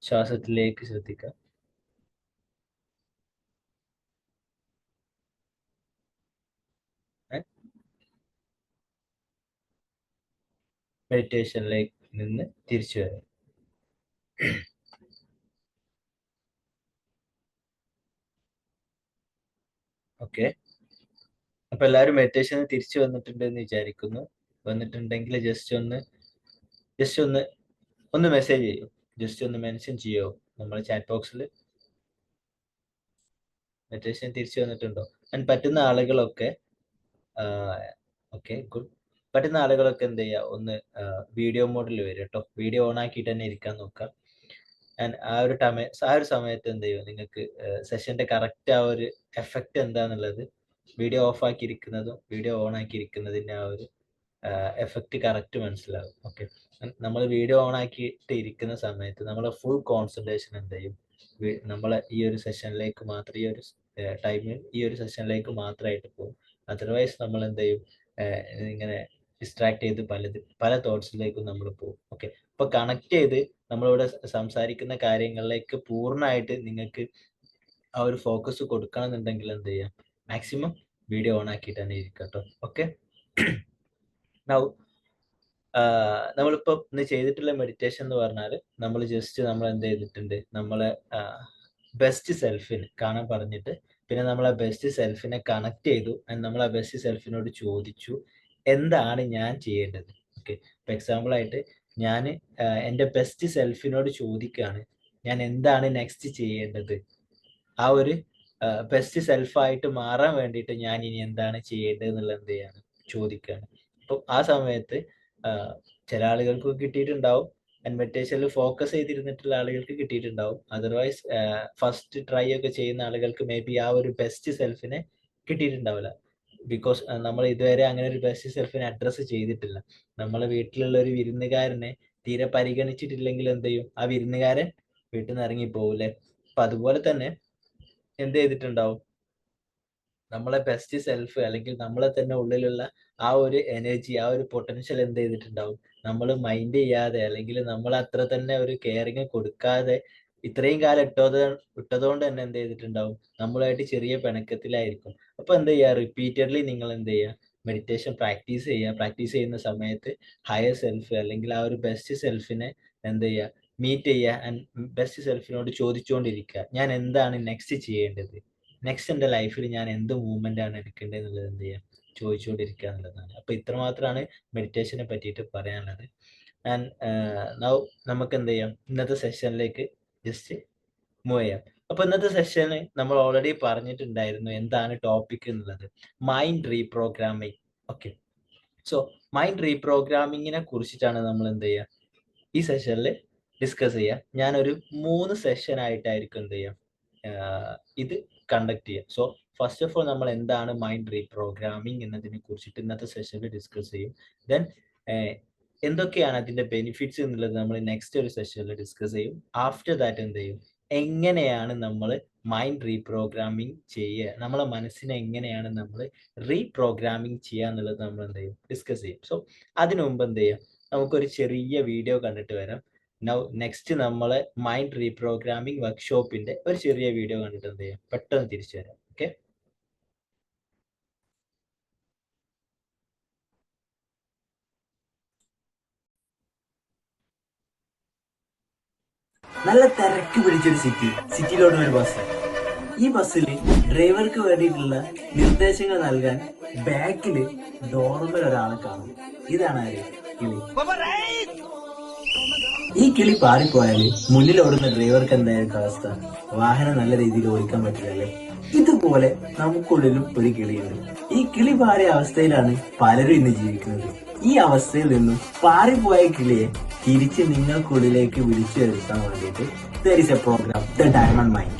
ശ്വാസത്തിലേക്ക് ശ്രദ്ധിക്കാം. മെഡിറ്റേഷനിലേക്ക് നിന്ന് തിരിച്ചു വരാം. ഓക്കെ, അപ്പൊ എല്ലാവരും മെഡിറ്റേഷന് തിരിച്ചു വന്നിട്ടുണ്ട് എന്ന് വിചാരിക്കുന്നു. വന്നിട്ടുണ്ടെങ്കിൽ ജസ്റ്റ് ഒന്ന് മെസ്സേജ് ചെയ്യൂ, ജസ്റ്റ് ഒന്ന് മെൻഷൻ ചെയ്യോ നമ്മൾ ചാറ്റ് ബോക്സിൽ. മെഡിറ്റേഷൻ തിരിച്ചു വന്നിട്ടുണ്ടോ? ആൻഡ് പറ്റുന്ന ആളുകളൊക്കെ ഓക്കെ ഗുഡ്. പറ്റുന്ന ആളുകളൊക്കെ എന്ത് ചെയ്യുക, ഒന്ന് വീഡിയോ മോഡിൽ വരും കേട്ടോ. വീഡിയോ ഓൺ ആക്കിയിട്ട് തന്നെ ഇരിക്കാൻ നോക്കാം. ആൻഡ് ആ ഒരു സമയത്ത് എന്ത് ചെയ്യും, നിങ്ങൾക്ക് സെഷന്റെ കറക്റ്റ് ആ ഒരു എഫക്റ്റ് എന്താന്നുള്ളത് വീഡിയോ ഓഫ് ആക്കിയിരിക്കുന്നതും വീഡിയോ ഓൺ ആക്കിയിരിക്കുന്നതിന്റെ ആ ഒരു എഫക്റ്റ് കറക്റ്റ് മനസ്സിലാവും. ഓക്കെ, നമ്മൾ വീഡിയോ ഓൺ ആക്കിയിട്ട് ഇരിക്കുന്ന സമയത്ത് നമ്മളെ ഫുൾ കോൺസെൻട്രേഷൻ എന്ത് ചെയ്യും, നമ്മളെ ഈ ഒരു സെഷനിലേക്ക് മാത്രം, ഈ ഒരു ടൈമിൽ ഈ ഒരു സെഷനിലേക്ക് മാത്രമായിട്ട് പോകും. അതർവൈസ് നമ്മൾ എന്ത് ചെയ്യും, ഇങ്ങനെ ഡിസ്ട്രാക്ട് ചെയ്ത് പല തോട്ട്സിലേക്കും നമ്മൾ പോകും. ഓക്കെ, അപ്പൊ കണക്ട് ചെയ്ത് നമ്മളിവിടെ സംസാരിക്കുന്ന കാര്യങ്ങളിലേക്ക് പൂർണ്ണമായിട്ട് നിങ്ങൾക്ക് ആ ഒരു ഫോക്കസ് കൊടുക്കണമെന്നുണ്ടെങ്കിൽ എന്ത് ചെയ്യാം, മാക്സിമം വീഡിയോ ഓൺ ആക്കിയിട്ട് തന്നെ ഇരിക്കാം കേട്ടോ. ഓക്കെ, നമ്മളിപ്പോ ഇന്ന് ചെയ്തിട്ടുള്ള മെഡിറ്റേഷൻ എന്ന് പറഞ്ഞാൽ നമ്മൾ എന്ത് ചെയ്തിട്ടുണ്ട്, നമ്മളെ ബെസ്റ്റ് സെൽഫിന് കാണാൻ പറഞ്ഞിട്ട്, പിന്നെ നമ്മളെ ബെസ്റ്റ് സെൽഫിനെ കണക്ട് ചെയ്തു. നമ്മൾ ആ ബെസ്റ്റ് സെൽഫിനോട് ചോദിച്ചു എന്താണ് ഞാൻ ചെയ്യേണ്ടത്. ഓക്കെ, ഇപ്പൊ എക്സാമ്പിൾ ആയിട്ട് ഞാൻ എൻ്റെ ബെസ്റ്റ് സെൽഫിനോട് ചോദിക്കുകയാണ് ഞാൻ എന്താണ് നെക്സ്റ്റ് ചെയ്യേണ്ടത്. ആ ഒരു ബെസ്റ്റ് സെൽഫായിട്ട് മാറാൻ വേണ്ടിയിട്ട് ഞാൻ ഇനി എന്താണ് ചെയ്യേണ്ടത് എന്നുള്ളത് എന്ത് ചെയ്യാണ്, ചോദിക്കുകയാണ്. അപ്പം ആ സമയത്ത് ചില ആളുകൾക്ക് കിട്ടിയിട്ടുണ്ടാവും, മെഡിറ്റേഷനിൽ ഫോക്കസ് ചെയ്തിരുന്നിട്ടുള്ള ആളുകൾക്ക് കിട്ടിയിട്ടുണ്ടാവും. അതർവൈസ് ഫസ്റ്റ് ട്രൈ ഒക്കെ ചെയ്യുന്ന ആളുകൾക്ക് മേ ബി ആ ഒരു ബെസ്റ്റ് സെൽഫിനെ കിട്ടിയിട്ടുണ്ടാവില്ല. ബിക്കോസ് നമ്മൾ ഇതുവരെ അങ്ങനെ ഒരു ബെസ്റ്റ് സെൽഫിനെ അഡ്രസ്സ് ചെയ്തിട്ടില്ല. നമ്മളെ വീട്ടിലുള്ള ഒരു വിരുന്നുകാരനെ തീരെ പരിഗണിച്ചിട്ടില്ലെങ്കിൽ എന്ത് ചെയ്യും, ആ വിരുന്നുകാരൻ വീട്ടിൽ നിന്ന് ഇറങ്ങി പോകൂലേ. അപ്പൊ അതുപോലെ തന്നെ എന്ത് ചെയ്തിട്ടുണ്ടാവും, നമ്മളെ ബെസ്റ്റ് സെൽഫ് അല്ലെങ്കിൽ നമ്മളെ തന്നെ ഉള്ളിലുള്ള ആ ഒരു എനർജി, ആ ഒരു പൊട്ടൻഷ്യൽ എന്ത് ചെയ്തിട്ടുണ്ടാവും, നമ്മൾ മൈൻഡ് ചെയ്യാതെ അല്ലെങ്കിൽ നമ്മൾ അത്ര തന്നെ ഒരു കെയറിങ് കൊടുക്കാതെ ഇത്രയും കാലം ഇട്ടതുകൊണ്ട് തന്നെ എന്ത് ചെയ്തിട്ടുണ്ടാവും, നമ്മളുമായിട്ട് ചെറിയ പിണക്കത്തിലായിരിക്കും. അപ്പൊ എന്ത് ചെയ്യുക, റിപ്പീറ്റഡ്ലി നിങ്ങൾ എന്ത് ചെയ്യുക, മെഡിറ്റേഷൻ പ്രാക്ടീസ് ചെയ്യുന്ന സമയത്ത് ഹയർ സെൽഫ് അല്ലെങ്കിൽ ആ ഒരു ബെസ്റ്റ് സെൽഫിനെ എന്ത് ചെയ്യുക, മീറ്റ് ചെയ്യുക. ആൻഡ് ബെസ്റ്റ് സെൽഫിനോട് ചോദിച്ചുകൊണ്ടിരിക്കുക ഞാൻ എന്താണ് നെക്സ്റ്റ് ചെയ്യേണ്ടത്, നെക്സ്റ്റ് എൻ്റെ ലൈഫിൽ ഞാൻ എന്ത് മൂവ്മെന്റ് ആണ് എടുക്കേണ്ടത് എന്നുള്ളത് എന്ത് ചെയ്യാം, ചോദിച്ചുകൊണ്ടിരിക്കുക എന്നുള്ളതാണ്. അപ്പൊ ഇത്രമാത്രമാണ് മെഡിറ്റേഷനെ പറ്റിയിട്ട് പറയാനുള്ളത്. ആൻഡ് നൗ നമുക്ക് എന്ത് ചെയ്യാം, ഇന്നത്തെ സെഷനിലേക്ക് ജസ്റ്റ് മൂവ് ചെയ്യാം. അപ്പൊ ഇന്നത്തെ സെഷന് നമ്മൾ ഓൾറെഡി പറഞ്ഞിട്ടുണ്ടായിരുന്നു എന്താണ് ടോപ്പിക് എന്നുള്ളത്, mind reprogramming. Okay, so mind റീപ്രോഗ്രാമിങ്ങിനെ കുറിച്ചിട്ടാണ് നമ്മൾ എന്ത് ചെയ്യുക, ഈ സെഷനിൽ ഡിസ്കസ് ചെയ്യാം. ഞാനൊരു 3 സെഷൻ ആയിട്ടായിരിക്കും എന്ത് ചെയ്യാം, ഇത് കണ്ടക്ട് ചെയ്യാം. സോ ഫസ്റ്റ് ഓഫ് ഓൾ നമ്മൾ എന്താണ് മൈൻഡ് റീപ്രോഗ്രാമിംഗ് എന്നതിനെ കുറിച്ചിട്ട് ഇന്നത്തെ സെഷനിൽ ഡിസ്കസ് ചെയ്യും. ദെൻ എന്തൊക്കെയാണ് അതിന്റെ ബെനിഫിറ്റ്സ് എന്നുള്ളത് നമ്മൾ നെക്സ്റ്റ് ഒരു സെഷനിൽ ഡിസ്കസ് ചെയ്യും. ആഫ്റ്റർ ദാറ്റ് എന്ത് ചെയ്യും, എങ്ങനെയാണ് നമ്മൾ മൈൻഡ് റീപ്രോഗ്രാമിംഗ് ചെയ്യുക, നമ്മളെ മനസ്സിനെ എങ്ങനെയാണ് നമ്മൾ റീപ്രോഗ്രാമിംഗ് ചെയ്യുക എന്നുള്ളത് നമ്മൾ എന്ത് ചെയ്യും, ഡിസ്കസ് ചെയ്യും. സോ അതിനു മുമ്പ് എന്ത് ചെയ്യാം, നമുക്കൊരു ചെറിയ വീഡിയോ കണ്ടിട്ട് വരാം. നെക്സ്റ്റ് നമ്മളെ മൈൻഡ് റീപ്രോഗ്രാമിംഗ് വർക്ക്ഷോപ്പിന്റെ ഒരു ചെറിയ വീഡിയോ കണ്ടിട്ട് എന്ത് ചെയ്യാം, പെട്ടെന്ന് തിരിച്ചു വരാം. ഓക്കെ, നല്ല തിരക്ക് പിടിച്ചൊരു സിറ്റിയിലോട്ട് ഒരു ബസ്. ഈ ബസ്സിൽ ഡ്രൈവർക്ക് വേണ്ടിയിട്ടുള്ള നിർദ്ദേശങ്ങൾ നൽകാൻ ബാക്കില് ഡോർമൽ ഒരാളെ കാണും. ഇതാണ് ആര്, കിളി. ഈ കിളി പാറിപ്പോയാല് മുന്നിൽ ഓടുന്ന ഡ്രൈവർക്ക് എന്തായിരിക്കും അവസ്ഥ, വാഹനം നല്ല രീതിയിൽ ഓടിക്കാൻ പറ്റില്ലല്ലേ. ഇതുപോലെ നമുക്കുള്ളിലും ഒരു കിളിയുണ്ട്. ഈ കിളി പാറിയ അവസ്ഥയിലാണ് പലരും ഇന്ന് ജീവിക്കുന്നത്. ഈ അവസ്ഥയിൽ നിന്നും പാറിപ്പോയ കിളിയെ തിരിച്ച് നിങ്ങൾക്കുള്ളിലേക്ക് വിളിച്ചു വരുത്താൻ വേണ്ടിയിട്ട് there is a program, The Diamond Mind.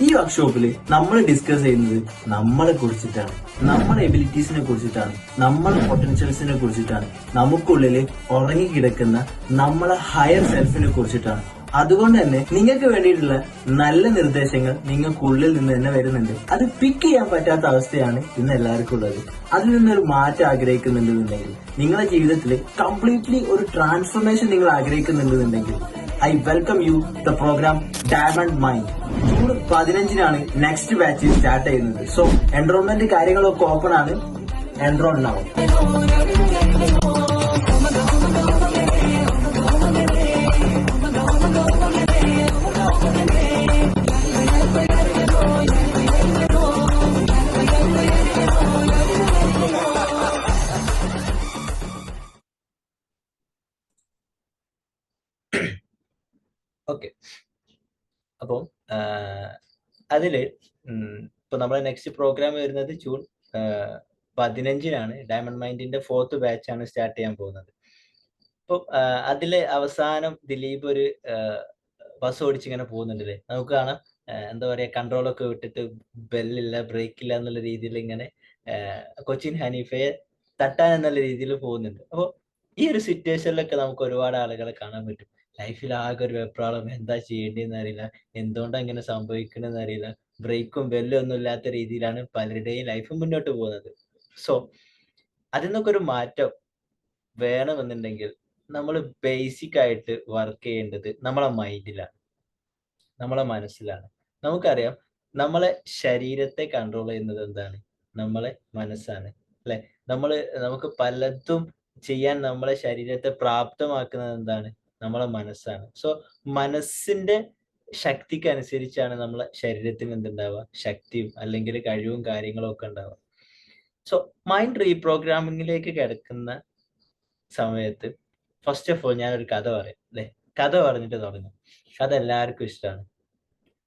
ഈ വർക്ക്ഷോപ്പിൽ നമ്മൾ ഡിസ്കസ് ചെയ്യുന്നത് നമ്മളെ കുറിച്ചിട്ടാണ്, നമ്മുടെ എബിലിറ്റീസിനെ കുറിച്ചിട്ടാണ്, നമ്മളെ പൊട്ടൻഷ്യൽസിനെ കുറിച്ചിട്ടാണ്, നമുക്കുള്ളിൽ ഉറങ്ങിക്കിടക്കുന്ന നമ്മളെ ഹയർ സെൽഫിനെ കുറിച്ചിട്ടാണ്. അതുകൊണ്ട് തന്നെ നിങ്ങൾക്ക് വേണ്ടിയിട്ടുള്ള നല്ല നിർദ്ദേശങ്ങൾ നിങ്ങൾക്കുള്ളിൽ നിന്ന് തന്നെ വരുന്നുണ്ട്. അത് പിക്ക് ചെയ്യാൻ പറ്റാത്ത അവസ്ഥയാണ് ഇന്ന് എല്ലാവർക്കും ഉള്ളത്. അതിൽ നിന്നൊരു മാറ്റം ആഗ്രഹിക്കുന്നുണ്ടെന്നുണ്ടെങ്കിൽ, നിങ്ങളുടെ ജീവിതത്തിൽ കംപ്ലീറ്റ്ലി ഒരു ട്രാൻസ്ഫോർമേഷൻ നിങ്ങൾ ആഗ്രഹിക്കുന്നുണ്ടെന്നുണ്ടെങ്കിൽ I welcome you the program Diamond Mind. June 15-നാണ് നെക്സ്റ്റ് ബാച്ച് സ്റ്റാർട്ട് ചെയ്യുന്നത്. സോ എൻറോൾമെന്റ് കാര്യങ്ങളൊക്കെ ഓപ്പൺ ആണ്. Enroll now. ഓക്കെ, അപ്പോൾ അതില് ഇപ്പൊ നമ്മുടെ നെക്സ്റ്റ് പ്രോഗ്രാം വരുന്നത് ജൂൺ 15-നാണ്. ഡയമണ്ട് മൈൻഡിന്റെ 4th ബാച്ചാണ് സ്റ്റാർട്ട് ചെയ്യാൻ പോകുന്നത്. അപ്പം അതില് അവസാനം ദിലീപ് ഒരു ബസ് ഓടിച്ചിങ്ങനെ പോകുന്നുണ്ടല്ലേ, നമുക്ക് കാണാം. എന്താ പറയാ, കൺട്രോളൊക്കെ വിട്ടിട്ട് ബെല്ലില്ല ബ്രേക്കില്ല എന്നുള്ള രീതിയിൽ ഇങ്ങനെ കൊച്ചിൻ ഹനീഫയെ തട്ടാൻ എന്നുള്ള രീതിയിൽ പോകുന്നുണ്ട്. അപ്പോൾ ഈ ഒരു സിറ്റുവേഷനിലൊക്കെ നമുക്ക് ഒരുപാട് ആളുകളെ കാണാൻ പറ്റും. ലൈഫിൽ ആകെ ഒരു വെപ്രാളം, എന്താ ചെയ്യേണ്ടതെന്ന് അറിയില്ല, എന്തുകൊണ്ടാണ് ഇങ്ങനെ സംഭവിക്കണമെന്ന് അറിയില്ല, ബ്രേക്കും ബെല്ലും ഒന്നും ഇല്ലാത്ത രീതിയിലാണ് പലരുടെയും ലൈഫ് മുന്നോട്ട് പോകുന്നത്. സോ അതിൽ നിന്നൊക്കെ ഒരു മാറ്റം വേണമെന്നുണ്ടെങ്കിൽ നമ്മൾ ബേസിക് ആയിട്ട് വർക്ക് ചെയ്യേണ്ടത് നമ്മളെ മൈൻഡിലാണ്, നമ്മളെ മനസ്സിലാണ്. നമുക്കറിയാം, നമ്മളെ ശരീരത്തെ കൺട്രോൾ ചെയ്യുന്നത് എന്താണ്? നമ്മളെ മനസ്സാണ്, അല്ലെ? നമുക്ക് പലതും ചെയ്യാൻ നമ്മളെ ശരീരത്തെ പ്രാപ്തമാക്കുന്നത് എന്താണ്? നമ്മളെ മനസ്സാണ്. സോ മനസ്സിന്റെ ശക്തിക്ക് അനുസരിച്ചാണ് നമ്മളെ ശരീരത്തിന് എന്തുണ്ടാവുക? ശക്തിയും അല്ലെങ്കിൽ കഴിവും കാര്യങ്ങളും ഒക്കെ ഉണ്ടാവുക. സോ മൈൻഡ് റീപ്രോഗ്രാമിങ്ങിലേക്ക് കിടക്കുന്ന സമയത്ത് ഫസ്റ്റ് ഓഫ് ഓൾ ഞാനൊരു കഥ പറയാം, അല്ലെ? കഥ പറഞ്ഞിട്ട് തുടങ്ങും. കഥ എല്ലാവർക്കും ഇഷ്ടമാണ്.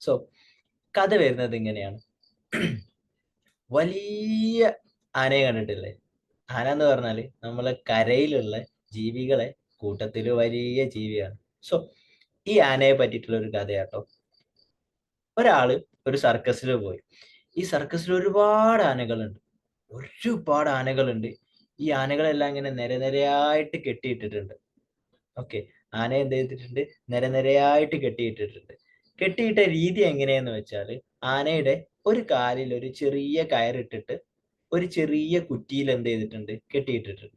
സോ കഥ വരുന്നത് ഇങ്ങനെയാണ്. വലിയ ആനയെ കണ്ടിട്ടില്ലേ? ആന എന്ന് പറഞ്ഞാല് നമ്മളെ കരയിലുള്ള ജീവികളെ കൂട്ടത്തില് വലിയ ജീവിയാണ്. സോ ഈ ആനയെ പറ്റിയിട്ടുള്ള ഒരു കഥയാട്ടോ. ഒരാള് ഒരു സർക്കസിൽ പോയി. ഈ സർക്കസിൽ ഒരുപാട് ആനകളുണ്ട്, ഒരുപാട് ആനകളുണ്ട്. ഈ ആനകളെല്ലാം ഇങ്ങനെ നിരനിരയായിട്ട് കെട്ടിയിട്ടിട്ടുണ്ട്. ഓക്കെ, ആന എന്ത് ചെയ്തിട്ടുണ്ട്? നിരനിരയായിട്ട് കെട്ടിയിട്ടിട്ടുണ്ട്. കെട്ടിയിട്ട രീതി എങ്ങനെയെന്ന് വെച്ചാൽ, ആനയുടെ ഒരു കാലിൽ ഒരു ചെറിയ കയറിട്ടിട്ട് ഒരു ചെറിയ കുറ്റിയിൽ എന്ത് ചെയ്തിട്ടുണ്ട്? കെട്ടിയിട്ടിട്ടുണ്ട്.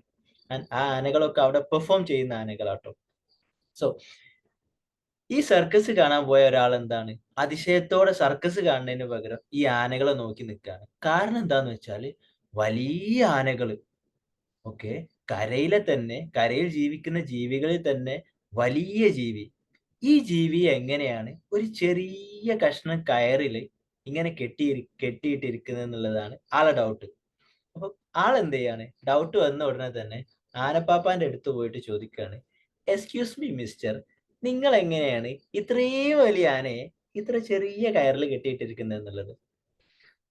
ആ ആനകളൊക്കെ അവിടെ പെർഫോം ചെയ്യുന്ന ആനകളാട്ടോ. സോ ഈ സർക്കസ് കാണാൻ പോയ ഒരാൾ എന്താണ്, അതിശയത്തോടെ സർക്കസ് കാണുന്നതിന് പകരം ഈ ആനകളെ നോക്കി നിൽക്കുകയാണ്. കാരണം എന്താന്ന് വെച്ചാൽ, വലിയ ആനകള്, ഓക്കെ, കരയിൽ ജീവിക്കുന്ന ജീവികളിൽ തന്നെ വലിയ ജീവി. ഈ ജീവി എങ്ങനെയാണ് ഒരു ചെറിയ കഷ്ണം കയറില് ഇങ്ങനെ കെട്ടിയിട്ടിരിക്കുന്നത് എന്നുള്ളതാണ് ആളെ ഡൗട്ട്. അപ്പൊ ആളെന്ത് ചെയ്യാണ്? ഡൗട്ട് വന്ന ഉടനെ തന്നെ ആനപ്പാപ്പാന്റെ അടുത്ത് പോയിട്ട് ചോദിക്കുകയാണ്, എക്സ്ക്യൂസ് മീ മിസ്റ്റർ, നിങ്ങൾ എങ്ങനെയാണ് ഇത്രയും വലിയ ആനയെ ഇത്ര ചെറിയ കയറിൽ കെട്ടിയിട്ടിരിക്കുന്നത് എന്നുള്ളത്.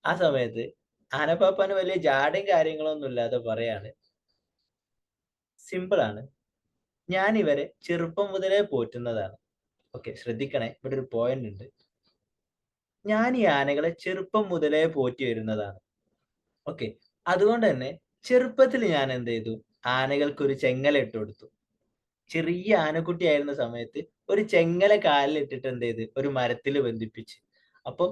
ആ സമയത്ത് ആനപ്പാപ്പാന് വലിയ ജാടയും കാര്യങ്ങളൊന്നും ഇല്ലാതെ പറയാണ്, സിമ്പിൾ ആണ്, ഞാൻ ഇവരെ ചെറുപ്പം മുതലേ പോറ്റുന്നതാണ്. ഓക്കെ, ശ്രദ്ധിക്കണേ, ഇവിടെ ഒരു പോയിന്റ് ഉണ്ട്. ഞാൻ ഈ ആനകളെ ചെറുപ്പം മുതലേ പോറ്റി വരുന്നതാണ്. ഓക്കെ, അതുകൊണ്ട് തന്നെ ചെറുപ്പത്തിൽ ഞാൻ എന്ത് ചെയ്തു? ആനകൾക്ക് ഒരു ചെങ്ങല ഇട്ട് കൊടുത്തു. ചെറിയ ആനക്കുട്ടിയായിരുന്ന സമയത്ത് ഒരു ചെങ്ങല കാലിൽ ഇട്ടിട്ട് എന്ത് ചെയ്ത്? ഒരു മരത്തിൽ ബന്ധിപ്പിച്ച്. അപ്പം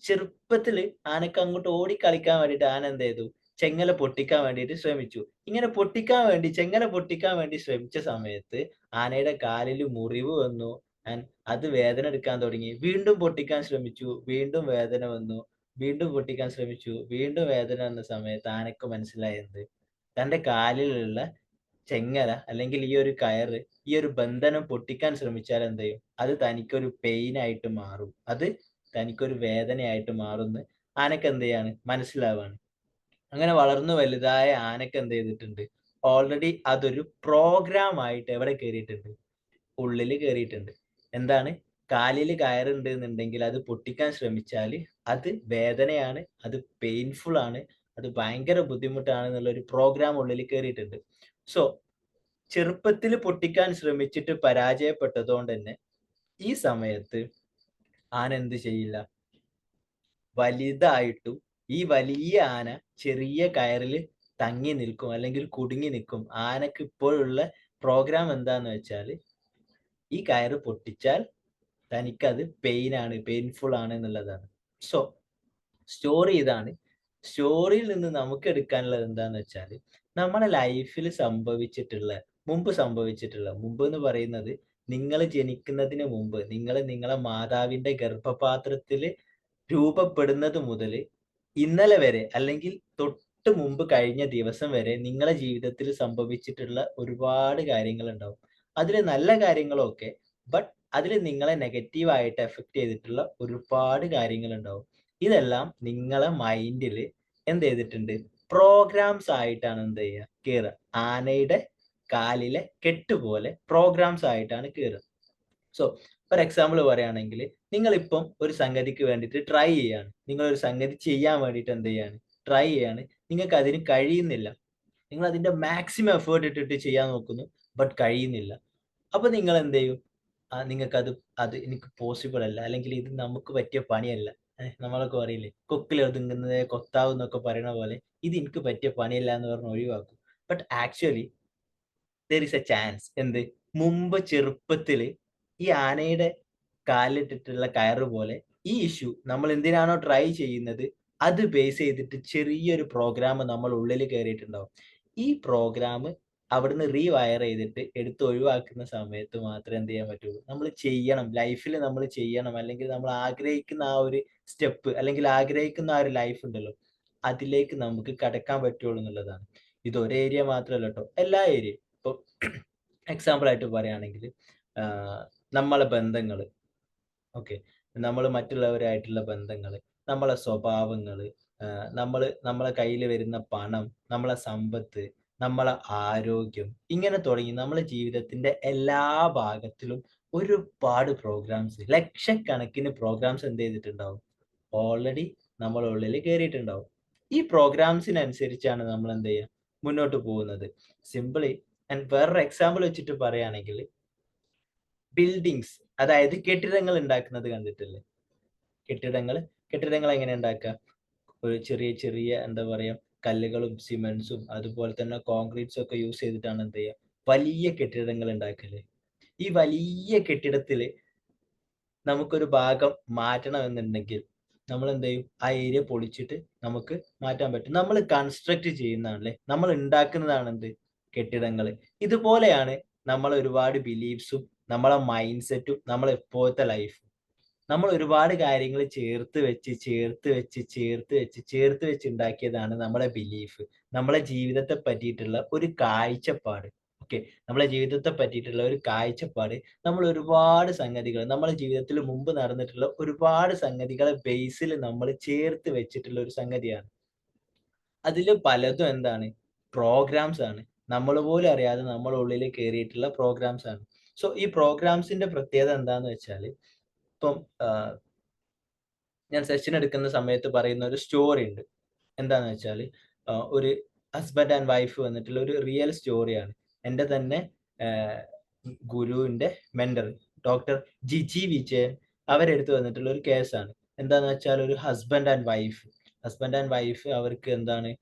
ചെറുപ്പത്തില് ആനക്ക് അങ്ങോട്ട് ഓടിക്കളിക്കാൻ വേണ്ടിയിട്ട് ആന എന്ത് ചെയ്തു? ചെങ്ങല പൊട്ടിക്കാൻ വേണ്ടിയിട്ട് ശ്രമിച്ചു. ഇങ്ങനെ ചെങ്ങല പൊട്ടിക്കാൻ വേണ്ടി ശ്രമിച്ച സമയത്ത് ആനയുടെ കാലിൽ മുറിവ് വന്നു. അത് വേദന എടുക്കാൻ തുടങ്ങി. വീണ്ടും പൊട്ടിക്കാൻ ശ്രമിച്ചു, വീണ്ടും വേദന വന്നു. വീണ്ടും പൊട്ടിക്കാൻ ശ്രമിച്ചു, വീണ്ടും വേദന വന്ന സമയത്ത് ആനക്ക് മനസ്സിലായത്, തന്റെ കാലിലുള്ള ചെങ്ങല അല്ലെങ്കിൽ ഈ ഒരു കയറ്, ഈ ഒരു ബന്ധനം പൊട്ടിക്കാൻ ശ്രമിച്ചാൽ എന്ത് ചെയ്യും? അത് തനിക്കൊരു പെയിൻ ആയിട്ട് മാറും, അത് തനിക്കൊരു വേദനയായിട്ട് മാറുന്ന് ആനക്ക് എന്ത് ചെയ്യാണ്? മനസ്സിലാവാണ്. അങ്ങനെ വളർന്നു വലുതായ ആനക്ക് എന്ത് ചെയ്തിട്ടുണ്ട്? ഓൾറെഡി അതൊരു പ്രോഗ്രാം ആയിട്ട് എവിടെ കയറിയിട്ടുണ്ട്? ഉള്ളില് കയറിയിട്ടുണ്ട്. എന്താണ്? കാലില് കയറുണ്ട് എന്നുണ്ടെങ്കിൽ അത് പൊട്ടിക്കാൻ ശ്രമിച്ചാൽ അത് വേദനയാണ്, അത് പെയിൻഫുൾ ആണ്, അത് ഭയങ്കര ബുദ്ധിമുട്ടാണ് എന്നുള്ള ഒരു പ്രോഗ്രാം ഉള്ളിൽ കയറിയിട്ടുണ്ട്. സോ ചെറുപ്പത്തിൽ പൊട്ടിക്കാൻ ശ്രമിച്ചിട്ട് പരാജയപ്പെട്ടതുകൊണ്ട് തന്നെ ഈ സമയത്ത് ആന എന്ത് ചെയ്യില്ല? വലുതായിട്ടും ഈ വലിയ ആന ചെറിയ കയറിൽ തങ്ങി നിൽക്കും അല്ലെങ്കിൽ കുടുങ്ങി നിൽക്കും. ആനക്ക് ഇപ്പോഴുള്ള പ്രോഗ്രാം എന്താന്ന് വെച്ചാൽ, ഈ കയറ് പൊട്ടിച്ചാൽ തനിക്കത് പെയിൻഫുൾ ആണ് എന്നുള്ളതാണ്. സോ സ്റ്റോറി ഇതാണ്. സ്റ്റോറിയിൽ നിന്ന് നമുക്ക് എടുക്കാനുള്ളത് എന്താന്ന് വെച്ചാല്, നമ്മുടെ ലൈഫിൽ മുമ്പ് എന്ന് പറയുന്നത് നിങ്ങൾ ജനിക്കുന്നതിന് മുമ്പ്, നിങ്ങൾ നിങ്ങളെ മാതാവിന്റെ ഗർഭപാത്രത്തില് രൂപപ്പെടുന്നത് മുതല് ഇന്നലെ വരെ അല്ലെങ്കിൽ തൊട്ട് മുമ്പ് കഴിഞ്ഞ ദിവസം വരെ നിങ്ങളെ ജീവിതത്തിൽ സംഭവിച്ചിട്ടുള്ള ഒരുപാട് കാര്യങ്ങളുണ്ടാവും. അതില് നല്ല കാര്യങ്ങളൊക്കെ, ബട്ട് അതില് നിങ്ങളെ നെഗറ്റീവായിട്ട് എഫക്ട് ചെയ്തിട്ടുള്ള ഒരുപാട് കാര്യങ്ങളുണ്ടാവും. ഇതെല്ലാം നിങ്ങളെ മൈൻഡില് എന്ത് ചെയ്തിട്ടുണ്ട്? പ്രോഗ്രാംസ് ആയിട്ടാണ് എന്ത് ചെയ്യുക? കേറുക. ആനയുടെ കാലിലെ കെട്ട് പോലെ പ്രോഗ്രാംസ് ആയിട്ടാണ് കേറുക. സോ ഫോർ എക്സാമ്പിൾ പറയുകയാണെങ്കിൽ നിങ്ങളിപ്പം ഒരു സംഗതിക്ക് വേണ്ടിയിട്ട് ട്രൈ ചെയ്യാണ്. നിങ്ങളൊരു സംഗതി ചെയ്യാൻ വേണ്ടിയിട്ട് എന്ത് ചെയ്യാണ്? ട്രൈ ചെയ്യാണ്. നിങ്ങൾക്ക് അതിന് കഴിയുന്നില്ല. നിങ്ങൾ അതിന്റെ മാക്സിമം എഫേർട്ട് ഇട്ടിട്ട് ചെയ്യാൻ നോക്കുന്നു. ബട്ട് കഴിയുന്നില്ല. അപ്പൊ നിങ്ങൾ എന്ത് ചെയ്യും? നിങ്ങൾക്കത് എനിക്ക് പോസിബിൾ അല്ല. അല്ലെങ്കിൽ ഇത് നമുക്ക് പറ്റിയ പണിയല്ല. നമ്മളൊക്കെ പറയില്ലേ? കൊക്കിൽ ഒതുങ്ങുന്നതേ കൊത്താവൂ എന്നൊക്കെ പറയണ പോലെ ഇത് എനിക്ക് പറ്റിയ പണിയല്ല എന്ന് പറഞ്ഞ് ഒഴിവാക്കും. But actually there is A chance. എന്ത്? മുമ്പ് ചെറുപ്പത്തില് ഈ ആനയുടെ കാലിലിട്ടിട്ടുള്ള കയറ് പോലെ ഈ ഇഷ്യൂ നമ്മൾ എന്തിനാണോ ട്രൈ ചെയ്യുന്നത് അത് ബേസ് ചെയ്തിട്ട് ചെറിയൊരു പ്രോഗ്രാം നമ്മൾ ഉള്ളിൽ കയറിയിട്ടുണ്ടാവും. ഈ പ്രോഗ്രാം അവിടുന്ന് റീവയർ ചെയ്തിട്ട് എടുത്ത് ഒഴിവാക്കുന്ന സമയത്ത് മാത്രമേ എന്ത് ചെയ്യാൻ പറ്റുള്ളൂ? നമ്മൾ ചെയ്യണം. ലൈഫിൽ നമ്മൾ ചെയ്യണം. അല്ലെങ്കിൽ നമ്മൾ ആഗ്രഹിക്കുന്ന ആ ഒരു സ്റ്റെപ്പ് അല്ലെങ്കിൽ ആഗ്രഹിക്കുന്ന ആ ഒരു ലൈഫ് ഉണ്ടല്ലോ, അതിലേക്ക് നമുക്ക് കടക്കാൻ പറ്റുള്ളൂ എന്നുള്ളതാണ്. ഇത് ഒരു ഏരിയ മാത്രമല്ല ട്ടോ. എല്ലാ ഏരിയയും. ഇപ്പൊ എക്സാമ്പിൾ ആയിട്ട് പറയുകയാണെങ്കിൽ നമ്മളെ ബന്ധങ്ങള്, ഓക്കെ. നമ്മള് മറ്റുള്ളവരായിട്ടുള്ള ബന്ധങ്ങള്, നമ്മളെ സ്വഭാവങ്ങള്, നമ്മളെ കയ്യില് വരുന്ന പണം, നമ്മളെ സമ്പത്ത്, നമ്മളെ ആരോഗ്യം, ഇങ്ങനെ തുടങ്ങി നമ്മളെ ജീവിതത്തിന്റെ എല്ലാ ഭാഗത്തിലും ഒരുപാട് പ്രോഗ്രാംസ്, ലക്ഷക്കണക്കിന് പ്രോഗ്രാംസ് എന്ത് ചെയ്തിട്ടുണ്ടാവും? ഓൾറെഡി നമ്മളെ ഉള്ളില് കേറിയിട്ടുണ്ടാവും. ഈ പ്രോഗ്രാംസിനനുസരിച്ചാണ് നമ്മൾ എന്ത് ചെയ്യുക? മുന്നോട്ട് പോകുന്നത്. സിംപിളി വേറൊരു എക്സാമ്പിൾ വെച്ചിട്ട് പറയുകയാണെങ്കിൽ ബിൽഡിങ്സ്, അതായത് കെട്ടിടങ്ങൾ ഉണ്ടാക്കുന്നത് കണ്ടിട്ടില്ലേ? കെട്ടിടങ്ങൾ കെട്ടിടങ്ങൾ എങ്ങനെ ഉണ്ടാക്കുക? ഒരു ചെറിയ ചെറിയ എന്താ പറയാ കല്ലുകളും സിമെന്റ്സും അതുപോലെ തന്നെ കോൺക്രീറ്റ്സും ഒക്കെ യൂസ് ചെയ്തിട്ടാണ് എന്ത് ചെയ്യുക? വലിയ കെട്ടിടങ്ങൾ ഉണ്ടാക്കല്. ഈ വലിയ കെട്ടിടത്തില് നമുക്കൊരു ഭാഗം മാറ്റണമെന്നുണ്ടെങ്കിൽ നമ്മൾ എന്ത് ചെയ്യും? ആ ഏരിയ പൊളിച്ചിട്ട് നമുക്ക് മാറ്റാൻ പറ്റും. നമ്മൾ കൺസ്ട്രക്ട് ചെയ്യുന്നതാണല്ലേ, നമ്മൾ ഉണ്ടാക്കുന്നതാണ് എന്ത്? കെട്ടിടങ്ങൾ. ഇതുപോലെയാണ് നമ്മൾ ഒരുപാട് ബിലീഫ്സും നമ്മളെ മൈൻഡ് സെറ്റും നമ്മളെ ഇപ്പോഴത്തെ ലൈഫ്. നമ്മൾ ഒരുപാട് കാര്യങ്ങൾ ചേർത്ത് വെച്ച് ചേർത്ത് വെച്ച് ചേർത്ത് വെച്ച് ചേർത്ത് വെച്ച് ഉണ്ടാക്കിയതാണ് നമ്മളെ ബിലീഫ്. നമ്മളെ ജീവിതത്തെ പറ്റിയിട്ടുള്ള ഒരു കാഴ്ചപ്പാട്. ഓക്കെ. നമ്മളെ ജീവിതത്തെ പറ്റിയിട്ടുള്ള ഒരു കാഴ്ചപ്പാട്. നമ്മൾ ഒരുപാട് സംഗതികൾ നമ്മളെ ജീവിതത്തിൽ മുമ്പ് നടന്നിട്ടുള്ള ഒരുപാട് സംഗതികളെ ബേസിൽ നമ്മൾ ചേർത്ത് വെച്ചിട്ടുള്ള ഒരു സംഗതിയാണ്. അതില് പലതും എന്താണ്? പ്രോഗ്രാംസ് ആണ്. നമ്മൾ പോലും അറിയാതെ നമ്മുടെ ഉള്ളിൽ കേറിയിട്ടുള്ള പ്രോഗ്രാംസ് ആണ്. സോ ഈ പ്രോഗ്രാംസിന്റെ പ്രത്യേകത എന്താന്ന് വെച്ചാല് ഇപ്പം ഞാൻ സെഷൻ എടുക്കുന്ന സമയത്ത് പറയുന്ന ഒരു സ്റ്റോറി ഉണ്ട്. എന്താന്ന് വെച്ചാല് ഒരു ഹസ്ബൻഡ് ആൻഡ് വൈഫ് വന്നിട്ടുള്ള ഒരു റിയൽ സ്റ്റോറിയാണ്. എന്റെ തന്നെ ആഹ് ഗുരുവിന്റെ മെന്റർ ഡോക്ടർ ജിജി വിജയൻ അവരെടുത്ത് വന്നിട്ടുള്ള ഒരു കേസാണ്. എന്താന്ന് വെച്ചാൽ ഒരു ഹസ്ബൻഡ് ആൻഡ് വൈഫ് അവർക്ക് എന്താണ്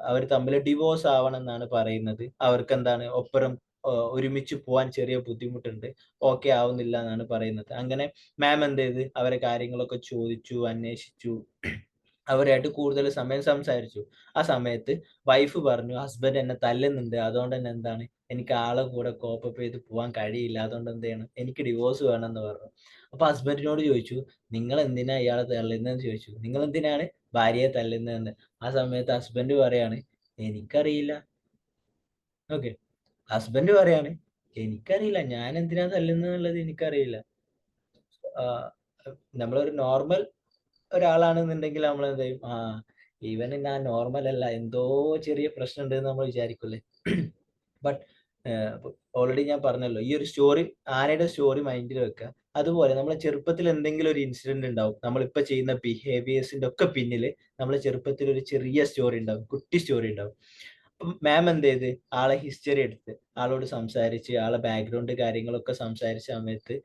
അവർ തമ്മിൽ ഡിവോഴ്സ് ആവണം എന്നാണ് പറയുന്നത്. അവർക്ക് എന്താണ് ഒപ്പരം ഒരുമിച്ച് പോവാൻ ചെറിയ ബുദ്ധിമുട്ടുണ്ട്. ഓക്കെ ആവുന്നില്ല എന്നാണ് പറയുന്നത്. അങ്ങനെ മാം എന്ത് ചെയ്ത് അവരെ കാര്യങ്ങളൊക്കെ ചോദിച്ചു, അന്വേഷിച്ചു. അവരായിട്ട് കൂടുതൽ സമയം സംസാരിച്ചു. ആ സമയത്ത് വൈഫ് പറഞ്ഞു, "ഹസ്ബൻഡ് എന്നെ തല്ലുന്നുണ്ട്. അതുകൊണ്ട് തന്നെ എന്താണ് എനിക്ക് ആളെ കൂടെ കോപ്പ് അപ്പ് ചെയ്ത് പോവാൻ കഴിയില്ല. അതുകൊണ്ട് എന്ത് ചെയ്യണം? എനിക്ക് ഡിവോഴ്സ് വേണമെന്ന്" പറഞ്ഞു. അപ്പൊ ഹസ്ബൻഡിനോട് ചോദിച്ചു, "നിങ്ങൾ എന്തിനാ ഇയാളെ തല്ലുന്നതെന്ന്" ചോദിച്ചു. "നിങ്ങൾ എന്തിനാണ് ഭാര്യയെ തല്ലുന്നതെന്ന്?" ആ സമയത്ത് ഹസ്ബൻഡ് പറയാണ്, "എനിക്കറിയില്ല." ഓക്കെ. ഹസ്ബൻഡ് പറയാണ്, "എനിക്കറിയില്ല. ഞാൻ എന്തിനാ തല്ലുന്നതെന്നുള്ളത് എനിക്കറിയില്ല." ആഹ് നമ്മളൊരു നോർമൽ ഒരാളാണെന്നുണ്ടെങ്കിൽ നമ്മളെന്ത് ചെയ്യും? ഇവന് ഞാൻ നോർമൽ അല്ല. എന്തോ ചെറിയ പ്രശ്നം ഉണ്ടെന്ന് നമ്മൾ വിചാരിക്കൂലേ? ബട്ട് ഓൾറെഡി ഞാൻ പറഞ്ഞല്ലോ. ഈ ഒരു സ്റ്റോറി ആനയുടെ സ്റ്റോറി മൈൻഡിൽ വെക്കുക. അതുപോലെ നമ്മളെ ചെറുപ്പത്തിൽ എന്തെങ്കിലും ഒരു ഇൻസിഡന്റ് ഉണ്ടാവും. നമ്മളിപ്പോ ചെയ്യുന്ന ബിഹേവിയേഴ്സിന്റെ ഒക്കെ പിന്നില് നമ്മളെ ചെറുപ്പത്തിൽ ഒരു ചെറിയ സ്റ്റോറി ഉണ്ടാവും. കുട്ടി സ്റ്റോറി ഉണ്ടാവും. അപ്പം മാം എന്ത് ചെയ്ത് ആളെ ഹിസ്റ്ററി എടുത്ത് ആളോട് സംസാരിച്ച് ആളെ ബാക്ക്ഗ്രൗണ്ട് കാര്യങ്ങളൊക്കെ സംസാരിച്ച സമയത്ത്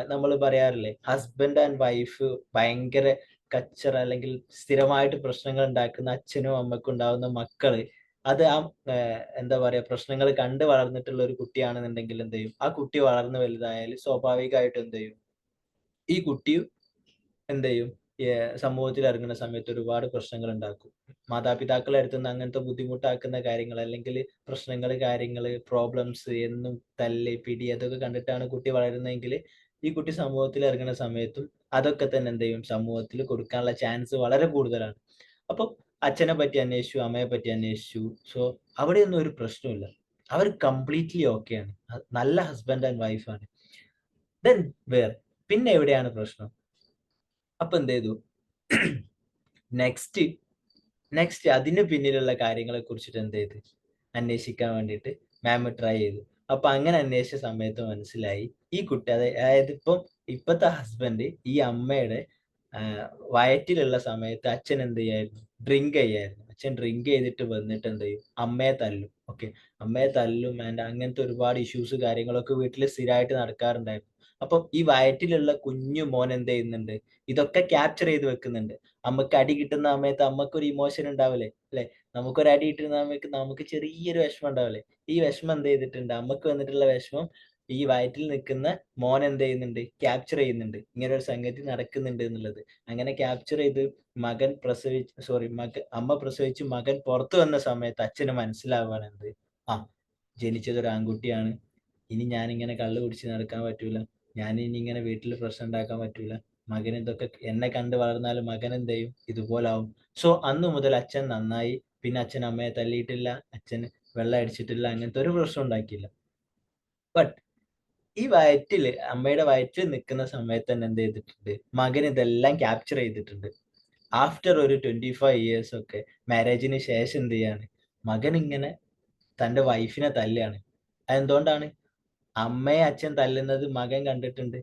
നമ്മൾ പറയാറില്ലേ ഹസ്ബൻഡ് ആൻഡ് വൈഫ് ഭയങ്കര കച്ചറ അല്ലെങ്കിൽ സ്ഥിരമായിട്ട് പ്രശ്നങ്ങൾ ഉണ്ടാക്കുന്ന അച്ഛനും അമ്മയ്ക്കും ഉണ്ടാവുന്ന മക്കള് അത് എന്താ പറയാ പ്രശ്നങ്ങൾ കണ്ട് വളർന്നിട്ടുള്ള ഒരു കുട്ടിയാണെന്നുണ്ടെങ്കിൽ എന്ത് ചെയ്യും? ആ കുട്ടി വളർന്ന് വലുതായാൽ സ്വാഭാവികമായിട്ടും എന്ത് ചെയ്യും? ഈ കുട്ടിയും എന്ത് ചെയ്യും? സമൂഹത്തിൽ ഇറങ്ങുന്ന സമയത്ത് ഒരുപാട് പ്രശ്നങ്ങൾ ഉണ്ടാക്കും. മാതാപിതാക്കളുടെ അടുത്ത് നിന്ന് അങ്ങനത്തെ ബുദ്ധിമുട്ടാക്കുന്ന കാര്യങ്ങൾ, അല്ലെങ്കിൽ പ്രശ്നങ്ങൾ, കാര്യങ്ങൾ, പ്രോബ്ലംസ്, എന്നും തല്ല്, പിടി, അതൊക്കെ കണ്ടിട്ടാണ് കുട്ടി വളരുന്നതെങ്കിൽ ഈ കുട്ടി സമൂഹത്തിൽ ഇറങ്ങുന്ന സമയത്തും അതൊക്കെ തന്നെ എന്ത് ചെയ്യും, സമൂഹത്തിൽ കൊടുക്കാനുള്ള ചാൻസ് വളരെ കൂടുതലാണ്. അപ്പം അച്ഛനെ പറ്റി അന്വേഷിച്ചു, അമ്മയെ പറ്റി അന്വേഷിച്ചു. സോ അവിടെയൊന്നും ഒരു പ്രശ്നമില്ല. അവർ കംപ്ലീറ്റ്ലി ഓക്കെയാണ്. നല്ല ഹസ്ബൻഡ് ആൻഡ് വൈഫാണ്. ദെൻ വേർ പിന്നെ എവിടെയാണ് പ്രശ്നം? അപ്പൊ എന്ത് ചെയ്തു? നെക്സ്റ്റ് നെക്സ്റ്റ് അതിന് പിന്നിലുള്ള കാര്യങ്ങളെ കുറിച്ചിട്ട് എന്ത് ചെയ്ത് അന്വേഷിക്കാൻ വേണ്ടിയിട്ട് മാം ട്രൈ ചെയ്തു. അപ്പൊ അങ്ങനെ അന്വേഷിച്ച സമയത്ത് മനസ്സിലായി ഈ കുട്ടി, അതായത് ഇപ്പത്തെ ഹസ്ബൻഡ് ഈ അമ്മയുടെ വയറ്റിലുള്ള സമയത്ത് അച്ഛൻ എന്ത് ചെയ്യായിരുന്നു? ഡ്രിങ്ക് ചെയ്യായിരുന്നു. അച്ഛൻ ഡ്രിങ്ക് ചെയ്തിട്ട് വന്നിട്ട് എന്ത് ചെയ്യും? അമ്മയെ തല്ലും. ഓക്കെ, അമ്മയെ തല്ലും ആൻഡ് അങ്ങനത്തെ ഒരുപാട് ഇഷ്യൂസ് കാര്യങ്ങളൊക്കെ വീട്ടിൽ സ്ഥിരമായിട്ട് നടക്കാറുണ്ടായിരുന്നു. അപ്പം ഈ വയറ്റിലുള്ള കുഞ്ഞു മോൻ എന്ത് ചെയ്യുന്നുണ്ട്? ഇതൊക്കെ ക്യാപ്ചർ ചെയ്ത് വെക്കുന്നുണ്ട്. അമ്മക്ക് അടി കിട്ടുന്ന സമയത്ത് അമ്മക്കൊരു ഇമോഷൻ ഉണ്ടാവില്ലേ? അല്ലെ? നമുക്കൊരു അടി കിട്ടുന്ന സമയത്ത് നമുക്ക് ചെറിയൊരു വിഷമം ഉണ്ടാവില്ലേ? ഈ വിഷമം എന്ത് ചെയ്തിട്ടുണ്ട്? അമ്മക്ക് വന്നിട്ടുള്ള വിഷമം ഈ വയറ്റിൽ നിൽക്കുന്ന മോൻ എന്ത് ചെയ്യുന്നുണ്ട്? ക്യാപ്ചർ ചെയ്യുന്നുണ്ട്. ഇങ്ങനെ ഒരു സംഗതി നടക്കുന്നുണ്ട് എന്നുള്ളത്. അങ്ങനെ ക്യാപ്ചർ ചെയ്ത് അമ്മ പ്രസവിച്ച് മകൻ പുറത്തു വന്ന സമയത്ത് അച്ഛന് മനസ്സിലാവുകയാണ് എന്ത്? ആ, ജനിച്ചത് ഒരു ആൺകുട്ടിയാണ്. ഇനി ഞാനിങ്ങനെ കള്ള് കുടിച്ച് നടക്കാൻ പറ്റൂല. ഞാൻ ഇനി ഇങ്ങനെ വീട്ടിൽ പ്രശ്നം ഉണ്ടാക്കാൻ പറ്റൂല. മകൻ ഇതൊക്കെ എന്നെ കണ്ട് വളർന്നാൽ മകൻ എന്ത് ചെയ്യും? ഇതുപോലാവും. സോ അന്ന് മുതൽ അച്ഛൻ നന്നായി. പിന്നെ അച്ഛൻ അമ്മയെ തല്ലിയിട്ടില്ല, അച്ഛൻ വെള്ളം അടിച്ചിട്ടില്ല, അങ്ങനത്തെ ഒരു പ്രശ്നം ഉണ്ടാക്കിയില്ല. ബട്ട് ഈ അമ്മയുടെ വയറ്റിൽ നിൽക്കുന്ന സമയത്ത് തന്നെ എന്ത് ചെയ്തിട്ടുണ്ട്? മകൻ ഇതെല്ലാം ക്യാപ്ചർ ചെയ്തിട്ടുണ്ട്. ആഫ്റ്റർ ഒരു 25 ഇയേഴ്സ് ഒക്കെ മാരേജിന് ശേഷം എന്ത് ചെയ്യാണ്? മകൻ ഇങ്ങനെ തന്റെ വൈഫിനെ തല്ലാണ്. അതെന്തുകൊണ്ടാണ്? അമ്മയെ അച്ഛൻ തല്ലുന്നത് മകൻ കണ്ടിട്ടുണ്ട്.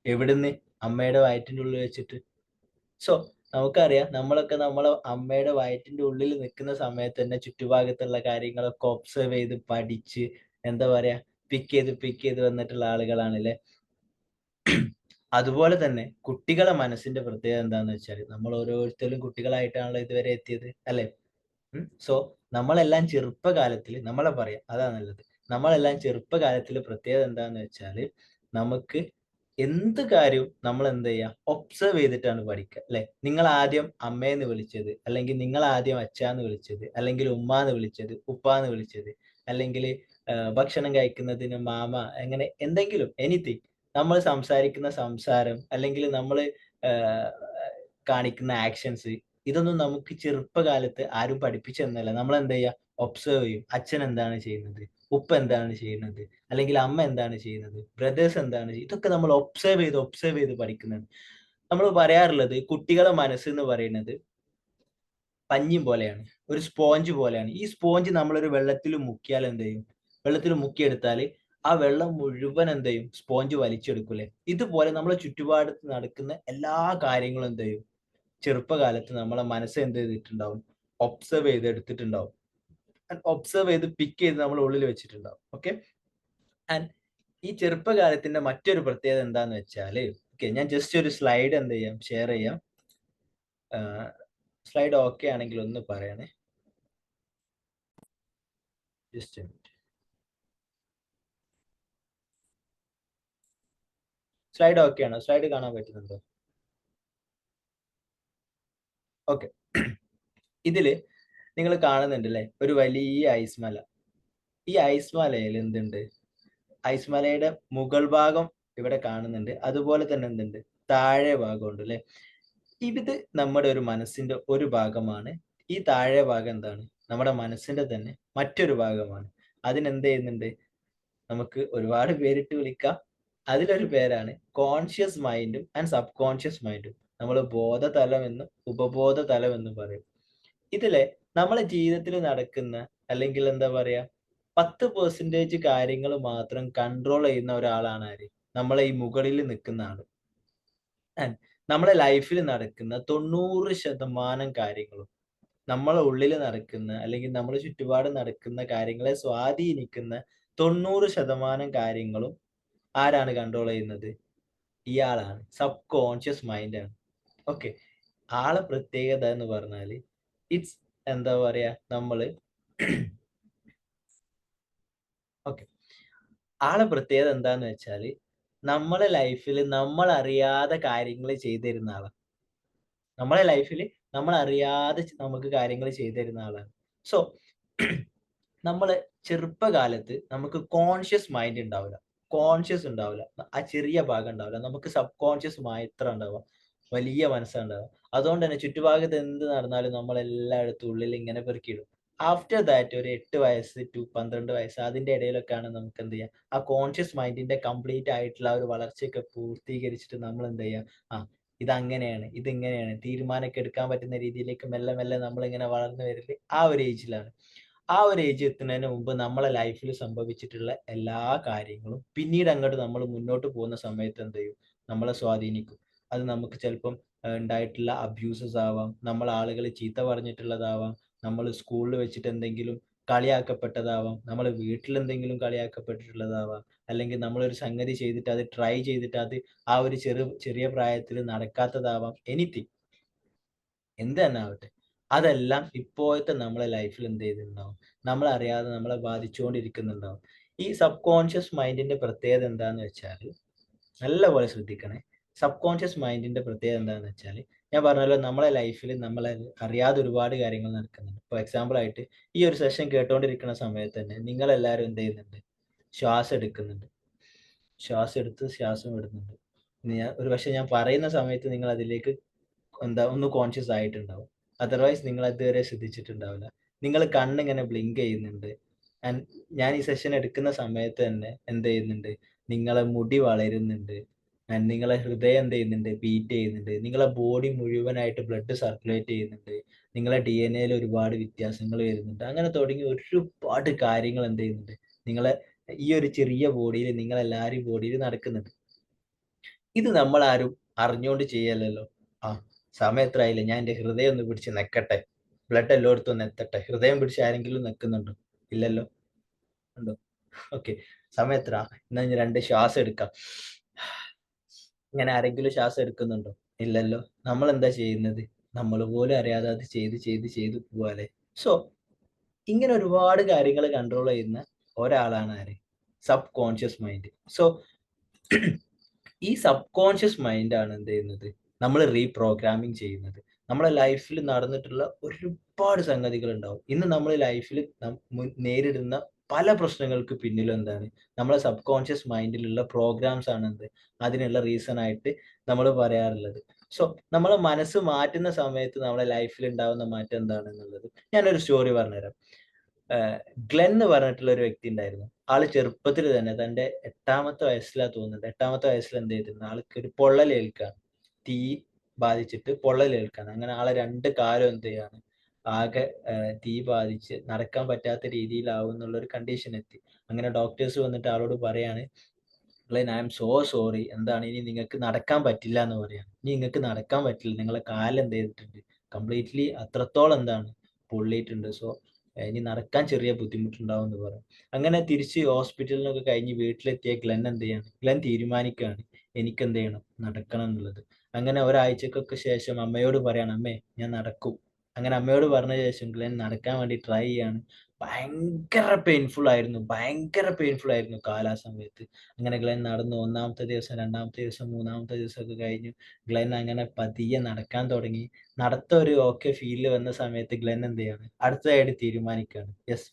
എവിടുന്ന്? അമ്മയുടെ വയറ്റിന്റെ ഉള്ളിൽ വെച്ചിട്ട്. സോ നമുക്കറിയാം, നമ്മളൊക്കെ നമ്മളെ അമ്മയുടെ വയറ്റിന്റെ ഉള്ളിൽ നിൽക്കുന്ന സമയത്ത് തന്നെ ചുറ്റുഭാഗത്തുള്ള കാര്യങ്ങളൊക്കെ ഒബ്സർവ് ചെയ്ത് പഠിച്ച്, എന്താ പറയാ, പിക്ക് ചെയ്ത് വന്നിട്ടുള്ള ആളുകളാണല്ലേ. അതുപോലെ തന്നെ കുട്ടികളെ മനസ്സിന്റെ പ്രത്യേകത എന്താന്ന് വെച്ചാൽ, നമ്മൾ ഓരോരുത്തരും കുട്ടികളായിട്ടാണല്ലോ ഇതുവരെ എത്തിയത്, അല്ലെ? സോ നമ്മളെല്ലാം ചെറുപ്പകാലത്തിൽ, നമ്മളെ പറയാം അതാ നല്ലത്. നമ്മളെല്ലാം ചെറുപ്പകാലത്തിൽ പ്രത്യേകത എന്താന്ന് വെച്ചാല്, നമുക്ക് എന്ത് കാര്യവും നമ്മൾ എന്ത് ചെയ്യുക? ഒബ്സർവ് ചെയ്തിട്ടാണ് പഠിക്കുക, അല്ലെ? നിങ്ങൾ ആദ്യം അമ്മേന്ന് വിളിച്ചത്, അല്ലെങ്കിൽ നിങ്ങൾ ആദ്യം അച്ഛാന്ന് വിളിച്ചത്, അല്ലെങ്കിൽ ഉമ്മാന്ന് വിളിച്ചത്, ഉപ്പാന്ന് വിളിച്ചത്, അല്ലെങ്കിൽ ഭക്ഷണം കഴിക്കുന്നതിന് മാമ, അങ്ങനെ എന്തെങ്കിലും എനിത്തിങ്, നമ്മൾ സംസാരിക്കുന്ന സംസാരം, അല്ലെങ്കിൽ നമ്മൾ കാണിക്കുന്ന ആക്ഷൻസ്, ഇതൊന്നും നമുക്ക് ചെറുപ്പകാലത്ത് ആരും പഠിപ്പിച്ചു തന്നല്ല. നമ്മൾ എന്താ ചെയ്യുക? ഒബ്സർവ് ചെയ്യും. അച്ഛൻ എന്താണ് ചെയ്യുന്നത്? ഉപ്പ എന്താണ് ചെയ്യുന്നത്? അല്ലെങ്കിൽ അമ്മ എന്താണ് ചെയ്യുന്നത്? ബ്രദേഴ്സ് എന്താണ് ചെയ്യുന്നത്? ഇതൊക്കെ നമ്മൾ ഒബ്സർവ് ചെയ്ത് പഠിക്കുന്നതാണ്. നമ്മൾ പറയാറുള്ളത്, കുട്ടികളെ മനസ്സ് എന്ന് പറയുന്നത് പഞ്ഞി പോലെയാണ്. ഒരു സ്പോഞ്ച് പോലെയാണ്. ഈ സ്പോഞ്ച് നമ്മളൊരു വെള്ളത്തിൽ മുക്കിയാൽ എന്ത് ചെയ്യും? വെള്ളത്തിൽ മുക്കിയെടുത്താൽ ആ വെള്ളം മുഴുവൻ എന്ത് ചെയ്യും? സ്പോഞ്ച് വലിച്ചെടുക്കൂലേ? ഇതുപോലെ നമ്മളെ ചുറ്റുപാടത്ത് നടക്കുന്ന എല്ലാ കാര്യങ്ങളും എന്ത് ചെയ്യും? ചെറുപ്പകാലത്ത് നമ്മളെ മനസ്സ് എന്ത് ചെയ്തിട്ടുണ്ടാവും? ഒബ്സർവ് ചെയ്ത് എടുത്തിട്ടുണ്ടാവും. ഒബ്സർവ് ചെയ്ത് പിക്ക് ചെയ്ത് നമ്മൾ ഉള്ളിൽ വെച്ചിട്ടുണ്ടാവും. ഓക്കെ. ആൻഡ് ഈ ചെറുപ്പകാലത്തിന്റെ മറ്റൊരു പ്രത്യേകത എന്താന്ന് വെച്ചാല്, ഓക്കെ, ഞാൻ ജസ്റ്റ് ഒരു സ്ലൈഡ് എന്ത് ചെയ്യാം? ഷെയർ ചെയ്യാം. സ്ലൈഡ് ഓക്കെ ആണെങ്കിൽ ഒന്ന് പറയണേ. ജസ്റ്റ് സ്ലൈഡ് ഓക്കെ ആണോ? സ്ലൈഡ് കാണാൻ പറ്റുന്നുണ്ടോ? ഓക്കെ. ഇതില് നിങ്ങൾ കാണുന്നുണ്ട് അല്ലേ? ഒരു വലിയ ഐസ് മല. ഈ ഐസ് മലയിൽ എന്തുണ്ട്? ഐസ് മലയുടെ മുകൾ ഭാഗം ഇവിടെ കാണുന്നുണ്ട്. അതുപോലെ തന്നെ എന്തുണ്ട്? താഴെ ഭാഗമുണ്ട് അല്ലേ? ഇത് നമ്മുടെ ഒരു മനസ്സിന്റെ ഒരു ഭാഗമാണ്. ഈ താഴെ ഭാഗം എന്താണ്? നമ്മുടെ മനസ്സിന്റെ തന്നെ മറ്റൊരു ഭാഗമാണ്. അതിനെന്ത് ചെയ്യുന്നുണ്ട്? നമുക്ക് ഒരുപാട് പേരിട്ട് വിളിക്കാം. അതിലൊരു പേരാണ് കോൺഷ്യസ് മൈൻഡും ആൻഡ് സബ് കോൺഷ്യസ് മൈൻഡും. നമ്മൾ ബോധതലം എന്നും ഉപബോധ തലം എന്നും പറയും. ഇതിലെ നമ്മളെ ജീവിതത്തിൽ നടക്കുന്ന, അല്ലെങ്കിൽ എന്താ പറയാ, 10% കാര്യങ്ങൾ മാത്രം കൺട്രോൾ ചെയ്യുന്ന ഒരാളാണ് ആര്? നമ്മളെ ഈ മുകളിൽ നിൽക്കുന്ന ആള്. ആൻഡ് നമ്മളെ ലൈഫിൽ നടക്കുന്ന 90% കാര്യങ്ങളും, നമ്മളെ ഉള്ളിൽ നടക്കുന്ന, അല്ലെങ്കിൽ നമ്മുടെ ചുറ്റുപാട് നടക്കുന്ന കാര്യങ്ങളെ സ്വാധീനിക്കുന്ന 90% കാര്യങ്ങളും ആരാണ് കൺട്രോൾ ചെയ്യുന്നത്? ഇയാളാണ്. സബ് കോൺഷ്യസ് മൈൻഡ് ആണ്. ഓക്കെ. ആളെ പ്രത്യേകത എന്ന് പറഞ്ഞാല്, ഇറ്റ്സ്, എന്താ പറയാ, നമ്മള് ഓക്കെ, ആളെ പ്രത്യേകത എന്താന്ന് വെച്ചാല്, നമ്മളെ ലൈഫിൽ നമ്മൾ അറിയാതെ കാര്യങ്ങൾ ചെയ്തു തരുന്ന ആളാ. നമ്മളെ ലൈഫിൽ നമ്മൾ അറിയാതെ നമുക്ക് കാര്യങ്ങൾ ചെയ്തു തരുന്ന ആളാണ്. സോ നമ്മള് ചെറുപ്പകാലത്ത് നമുക്ക് കോൺഷ്യസ് മൈൻഡ് ഉണ്ടാവില്ല. കോൺഷ്യസ് ഉണ്ടാവില്ല. ആ ചെറിയ ഭാഗം ഉണ്ടാവില്ല. നമുക്ക് സബ് കോൺഷ്യസ് മാത്രം ഉണ്ടാവുക. വലിയ മനസ്സാ ഉണ്ടാവുക. അതുകൊണ്ട് തന്നെ ചുറ്റുഭാഗത്ത് എന്ത് നടന്നാലും നമ്മളെല്ലായിടത്തും ഉള്ളിൽ ഇങ്ങനെ പെറുക്കിയിടും. ആഫ്റ്റർ ദാറ്റ് ഒരു 8 വയസ്സ് ടു 12 വയസ്സ് അതിന്റെ ഇടയിലൊക്കെയാണ് നമുക്ക് എന്ത് ചെയ്യുക, ആ കോൺഷ്യസ് മൈൻഡിന്റെ കംപ്ലീറ്റ് ആയിട്ടുള്ള ആ ഒരു വളർച്ചയൊക്കെ പൂർത്തീകരിച്ചിട്ട് നമ്മൾ എന്ത് ചെയ്യുക, ആ ഇതങ്ങനെയാണ്, ഇതിങ്ങനെയാണ്, തീരുമാനമൊക്കെ എടുക്കാൻ പറ്റുന്ന രീതിയിലേക്ക് മെല്ലെ മെല്ലെ നമ്മളിങ്ങനെ വളർന്നു വരല് ആ ഒരു ഏജിലാണ്. ആ ഒരു ഏജ് എത്തുന്നതിന് മുമ്പ് നമ്മളെ ലൈഫിൽ സംഭവിച്ചിട്ടുള്ള എല്ലാ കാര്യങ്ങളും പിന്നീട് അങ്ങോട്ട് നമ്മൾ മുന്നോട്ട് പോകുന്ന സമയത്ത് എന്ത് ചെയ്യും, നമ്മളെ സ്വാധീനിക്കും. അത് നമുക്ക് ചിലപ്പം ഉണ്ടായിട്ടുള്ള അബ്യൂസസ് ആവാം, നമ്മൾ ആളുകൾ ചീത്ത പറഞ്ഞിട്ടുള്ളതാവാം, നമ്മൾ സ്കൂളിൽ വെച്ചിട്ട് എന്തെങ്കിലും കളിയാക്കപ്പെട്ടതാവാം, നമ്മൾ വീട്ടിൽ എന്തെങ്കിലും കളിയാക്കപ്പെട്ടിട്ടുള്ളതാവാം, അല്ലെങ്കിൽ നമ്മളൊരു സംഗതി ചെയ്തിട്ട് അത് ട്രൈ ചെയ്തിട്ട് അത് ആ ഒരു ചെറിയ പ്രായത്തിൽ നടക്കാത്തതാവാം, എനിത്തിങ് എന്ത് തന്നെ ആവട്ടെ. അതെല്ലാം ഇപ്പോഴത്തെ നമ്മളെ ലൈഫിൽ എന്ത് ചെയ്തിട്ടുണ്ടാവും, നമ്മളറിയാതെ നമ്മളെ ബാധിച്ചുകൊണ്ടിരിക്കുന്നുണ്ടാവും. ഈ സബ് കോൺഷ്യസ് മൈൻഡിന്റെ പ്രത്യേകത എന്താന്ന് വെച്ചാല്, നല്ലപോലെ ശ്രദ്ധിക്കണേ. സബ് കോൺഷ്യസ് മൈൻഡിന്റെ പ്രത്യേകത എന്താന്ന് വെച്ചാല്, ഞാൻ പറഞ്ഞല്ലോ നമ്മളെ ലൈഫിൽ നമ്മളെ അറിയാതെ ഒരുപാട് കാര്യങ്ങൾ നടക്കുന്നുണ്ട്. ഫോർ എക്സാമ്പിൾ ആയിട്ട് ഈ ഒരു സെഷൻ കേട്ടുകൊണ്ടിരിക്കുന്ന സമയത്ത് തന്നെ നിങ്ങളെല്ലാവരും എന്ത് ചെയ്യുന്നുണ്ട്? ശ്വാസം എടുക്കുന്നുണ്ട്. ശ്വാസം എടുത്ത് ശ്വാസം വിടുന്നുണ്ട്. ഒരുപക്ഷെ ഞാൻ പറയുന്ന സമയത്ത് നിങ്ങൾ അതിലേക്ക് ഒന്ന് കോൺഷ്യസ് ആയിട്ടുണ്ടാവും. അതർവൈസ് നിങ്ങൾ അതുവരെ ശ്രദ്ധിച്ചിട്ടുണ്ടാവില്ല. നിങ്ങൾ കണ്ണിങ്ങനെ ബ്ലിങ്ക് ചെയ്യുന്നുണ്ട്. ആൻഡ് ഞാൻ ഈ സെഷൻ എടുക്കുന്ന സമയത്ത് തന്നെ എന്ത് ചെയ്യുന്നുണ്ട്? നിങ്ങളെ മുടി വളരുന്നുണ്ട്. ആൻഡ് നിങ്ങളെ ഹൃദയം എന്ത് ചെയ്യുന്നുണ്ട്? ബീറ്റ് ചെയ്യുന്നുണ്ട്. നിങ്ങളെ ബോഡി മുഴുവനായിട്ട് ബ്ലഡ് സർക്കുലേറ്റ് ചെയ്യുന്നുണ്ട്. നിങ്ങളെ DNA-യിൽ ഒരുപാട് വ്യത്യാസങ്ങൾ വരുന്നുണ്ട്. അങ്ങനെ തുടങ്ങി ഒരുപാട് കാര്യങ്ങൾ എന്ത് ചെയ്യുന്നുണ്ട്? നിങ്ങളെ ഈ ഒരു ചെറിയ ബോഡിയിൽ നിങ്ങളെല്ലാവരും ബോഡിയിൽ നടക്കുന്നുണ്ട്. ഇത് നമ്മളാരും അറിഞ്ഞുകൊണ്ട് ചെയ്യല്ലല്ലോ. ആ സമയം എത്രയായില്ലേ, ഞാൻ എന്റെ ഹൃദയം ഒന്ന് പിടിച്ച് നെക്കട്ടെ, ബ്ലഡ് എല്ലായിടത്തും ഒന്ന് എത്തട്ടെ. ഹൃദയം പിടിച്ച് ആരെങ്കിലും നെക്കുന്നുണ്ടോ? ഇല്ലല്ലോ. ഉണ്ടോ? ഓക്കെ. സമയം എത്ര? എന്നാ ഇനി 2 ശ്വാസം എടുക്കാം. ഇങ്ങനെ ആരെങ്കിലും ശ്വാസം എടുക്കുന്നുണ്ടോ? ഇല്ലല്ലോ. നമ്മളെന്താ ചെയ്യുന്നത്? നമ്മൾ പോലും അറിയാതെ അത് ചെയ്ത് പോവാല്ലേ. സോ ഇങ്ങനെ ഒരുപാട് കാര്യങ്ങൾ കൺട്രോൾ ചെയ്യുന്ന ഒരാളാണ് ആര്? Sub conscious mind. സോ ഈ സബ് കോൺഷ്യസ് മൈൻഡാണ് എന്ത് ചെയ്യുന്നത്, നമ്മൾ റീപ്രോഗ്രാമിംഗ് ചെയ്യുന്നത്. നമ്മുടെ ലൈഫിൽ നടന്നിട്ടുള്ള ഒരുപാട് സംഗതികൾ ഉണ്ടാവും. ഇന്ന് നമ്മൾ ലൈഫിൽ നേരിടുന്ന പല പ്രശ്നങ്ങൾക്ക് പിന്നിലും എന്താണ്, നമ്മളെ സബ് കോൺഷ്യസ് മൈൻഡിലുള്ള പ്രോഗ്രാംസ് ആണ് എന്ത്, അതിനുള്ള റീസൺ ആയിട്ട് നമ്മൾ പറയാറുള്ളത്. സോ നമ്മളെ മനസ്സ് മാറ്റുന്ന സമയത്ത് നമ്മുടെ ലൈഫിൽ ഉണ്ടാവുന്ന മാറ്റം എന്താണെന്നുള്ളത് ഞാനൊരു സ്റ്റോറി പറഞ്ഞുതരാം. ഏഹ് ഗ്ലെൻ എന്ന് പറഞ്ഞിട്ടുള്ള ഒരു വ്യക്തി ഉണ്ടായിരുന്നു. ആള് ചെറുപ്പത്തിൽ തന്നെ തന്റെ 8-ാമത്തെ വയസ്സിലാ തോന്നുന്നുണ്ട്. 8-ാമത്തെ വയസ്സിൽ എന്ത് ചെയ്തിരുന്നു, ആൾക്ക് ഒരു പൊള്ളലേൽക്കാണ്. തീ ബാധിച്ചിട്ട് പൊള്ളലേൽക്കാണ്. അങ്ങനെ ആളെ 2 കാലും എന്ത് ചെയ്യാണ്, ആകെ തീ ബാധിച്ച് നടക്കാൻ പറ്റാത്ത രീതിയിലാവും എന്നുള്ള ഒരു കണ്ടീഷൻ എത്തി. അങ്ങനെ ഡോക്ടേഴ്സ് വന്നിട്ട് ആളോട് പറയാണ്, "Glen, I am so sorry. എന്താണ് ഇനി നിങ്ങൾക്ക് നടക്കാൻ പറ്റില്ല" എന്ന് പറയാണ്. "ഇനി നിങ്ങൾക്ക് നടക്കാൻ പറ്റില്ല. നിങ്ങളെ കാല് എന്ത് ചെയ്തിട്ടുണ്ട്, കംപ്ലീറ്റ്ലി അത്രത്തോളം എന്താണ് പൊള്ളിയിട്ടുണ്ട്. സോ ഇനി നടക്കാൻ ചെറിയ ബുദ്ധിമുട്ടുണ്ടാവും" എന്ന് പറയും. അങ്ങനെ തിരിച്ച് ഹോസ്പിറ്റലിനൊക്കെ കഴിഞ്ഞ് വീട്ടിലെത്തിയ ഗ്ലെൻ എന്ത് ചെയ്യാണ്? ഗ്ലെൻ തീരുമാനിക്കുകയാണ്, എനിക്കെന്ത് ചെയ്യണം? നടക്കണം എന്നുള്ളത്. അങ്ങനെ ഒരാഴ്ചക്കൊക്കെ ശേഷം അമ്മയോട് പറയാണ്, "അമ്മേ, ഞാൻ നടക്കും." അങ്ങനെ അമ്മയോട് പറഞ്ഞ ശേഷം ഗ്ലെൻ നടക്കാൻ വേണ്ടി ട്രൈ ചെയ്യാണ്. ഭയങ്കര പെയിൻഫുൾ ആയിരുന്നു കാല് ആ സമയത്ത്. അങ്ങനെ ഗ്ലെൻ നടന്നു. 1-ാമത്തെ ദിവസം, 2-ാമത്തെ ദിവസം, 3-ാമത്തെ ദിവസമൊക്കെ കഴിഞ്ഞു. ഗ്ലെൻ അങ്ങനെ പതിയെ നടക്കാൻ തുടങ്ങി. നടത്തം ഒരു ഓക്കെ ഫീലിൽ വന്ന സമയത്ത് ഗ്ലെൻ എന്ത് ചെയ്യാണ്? അടുത്തതായിട്ട് തീരുമാനിക്കുകയാണ്. യെസ്,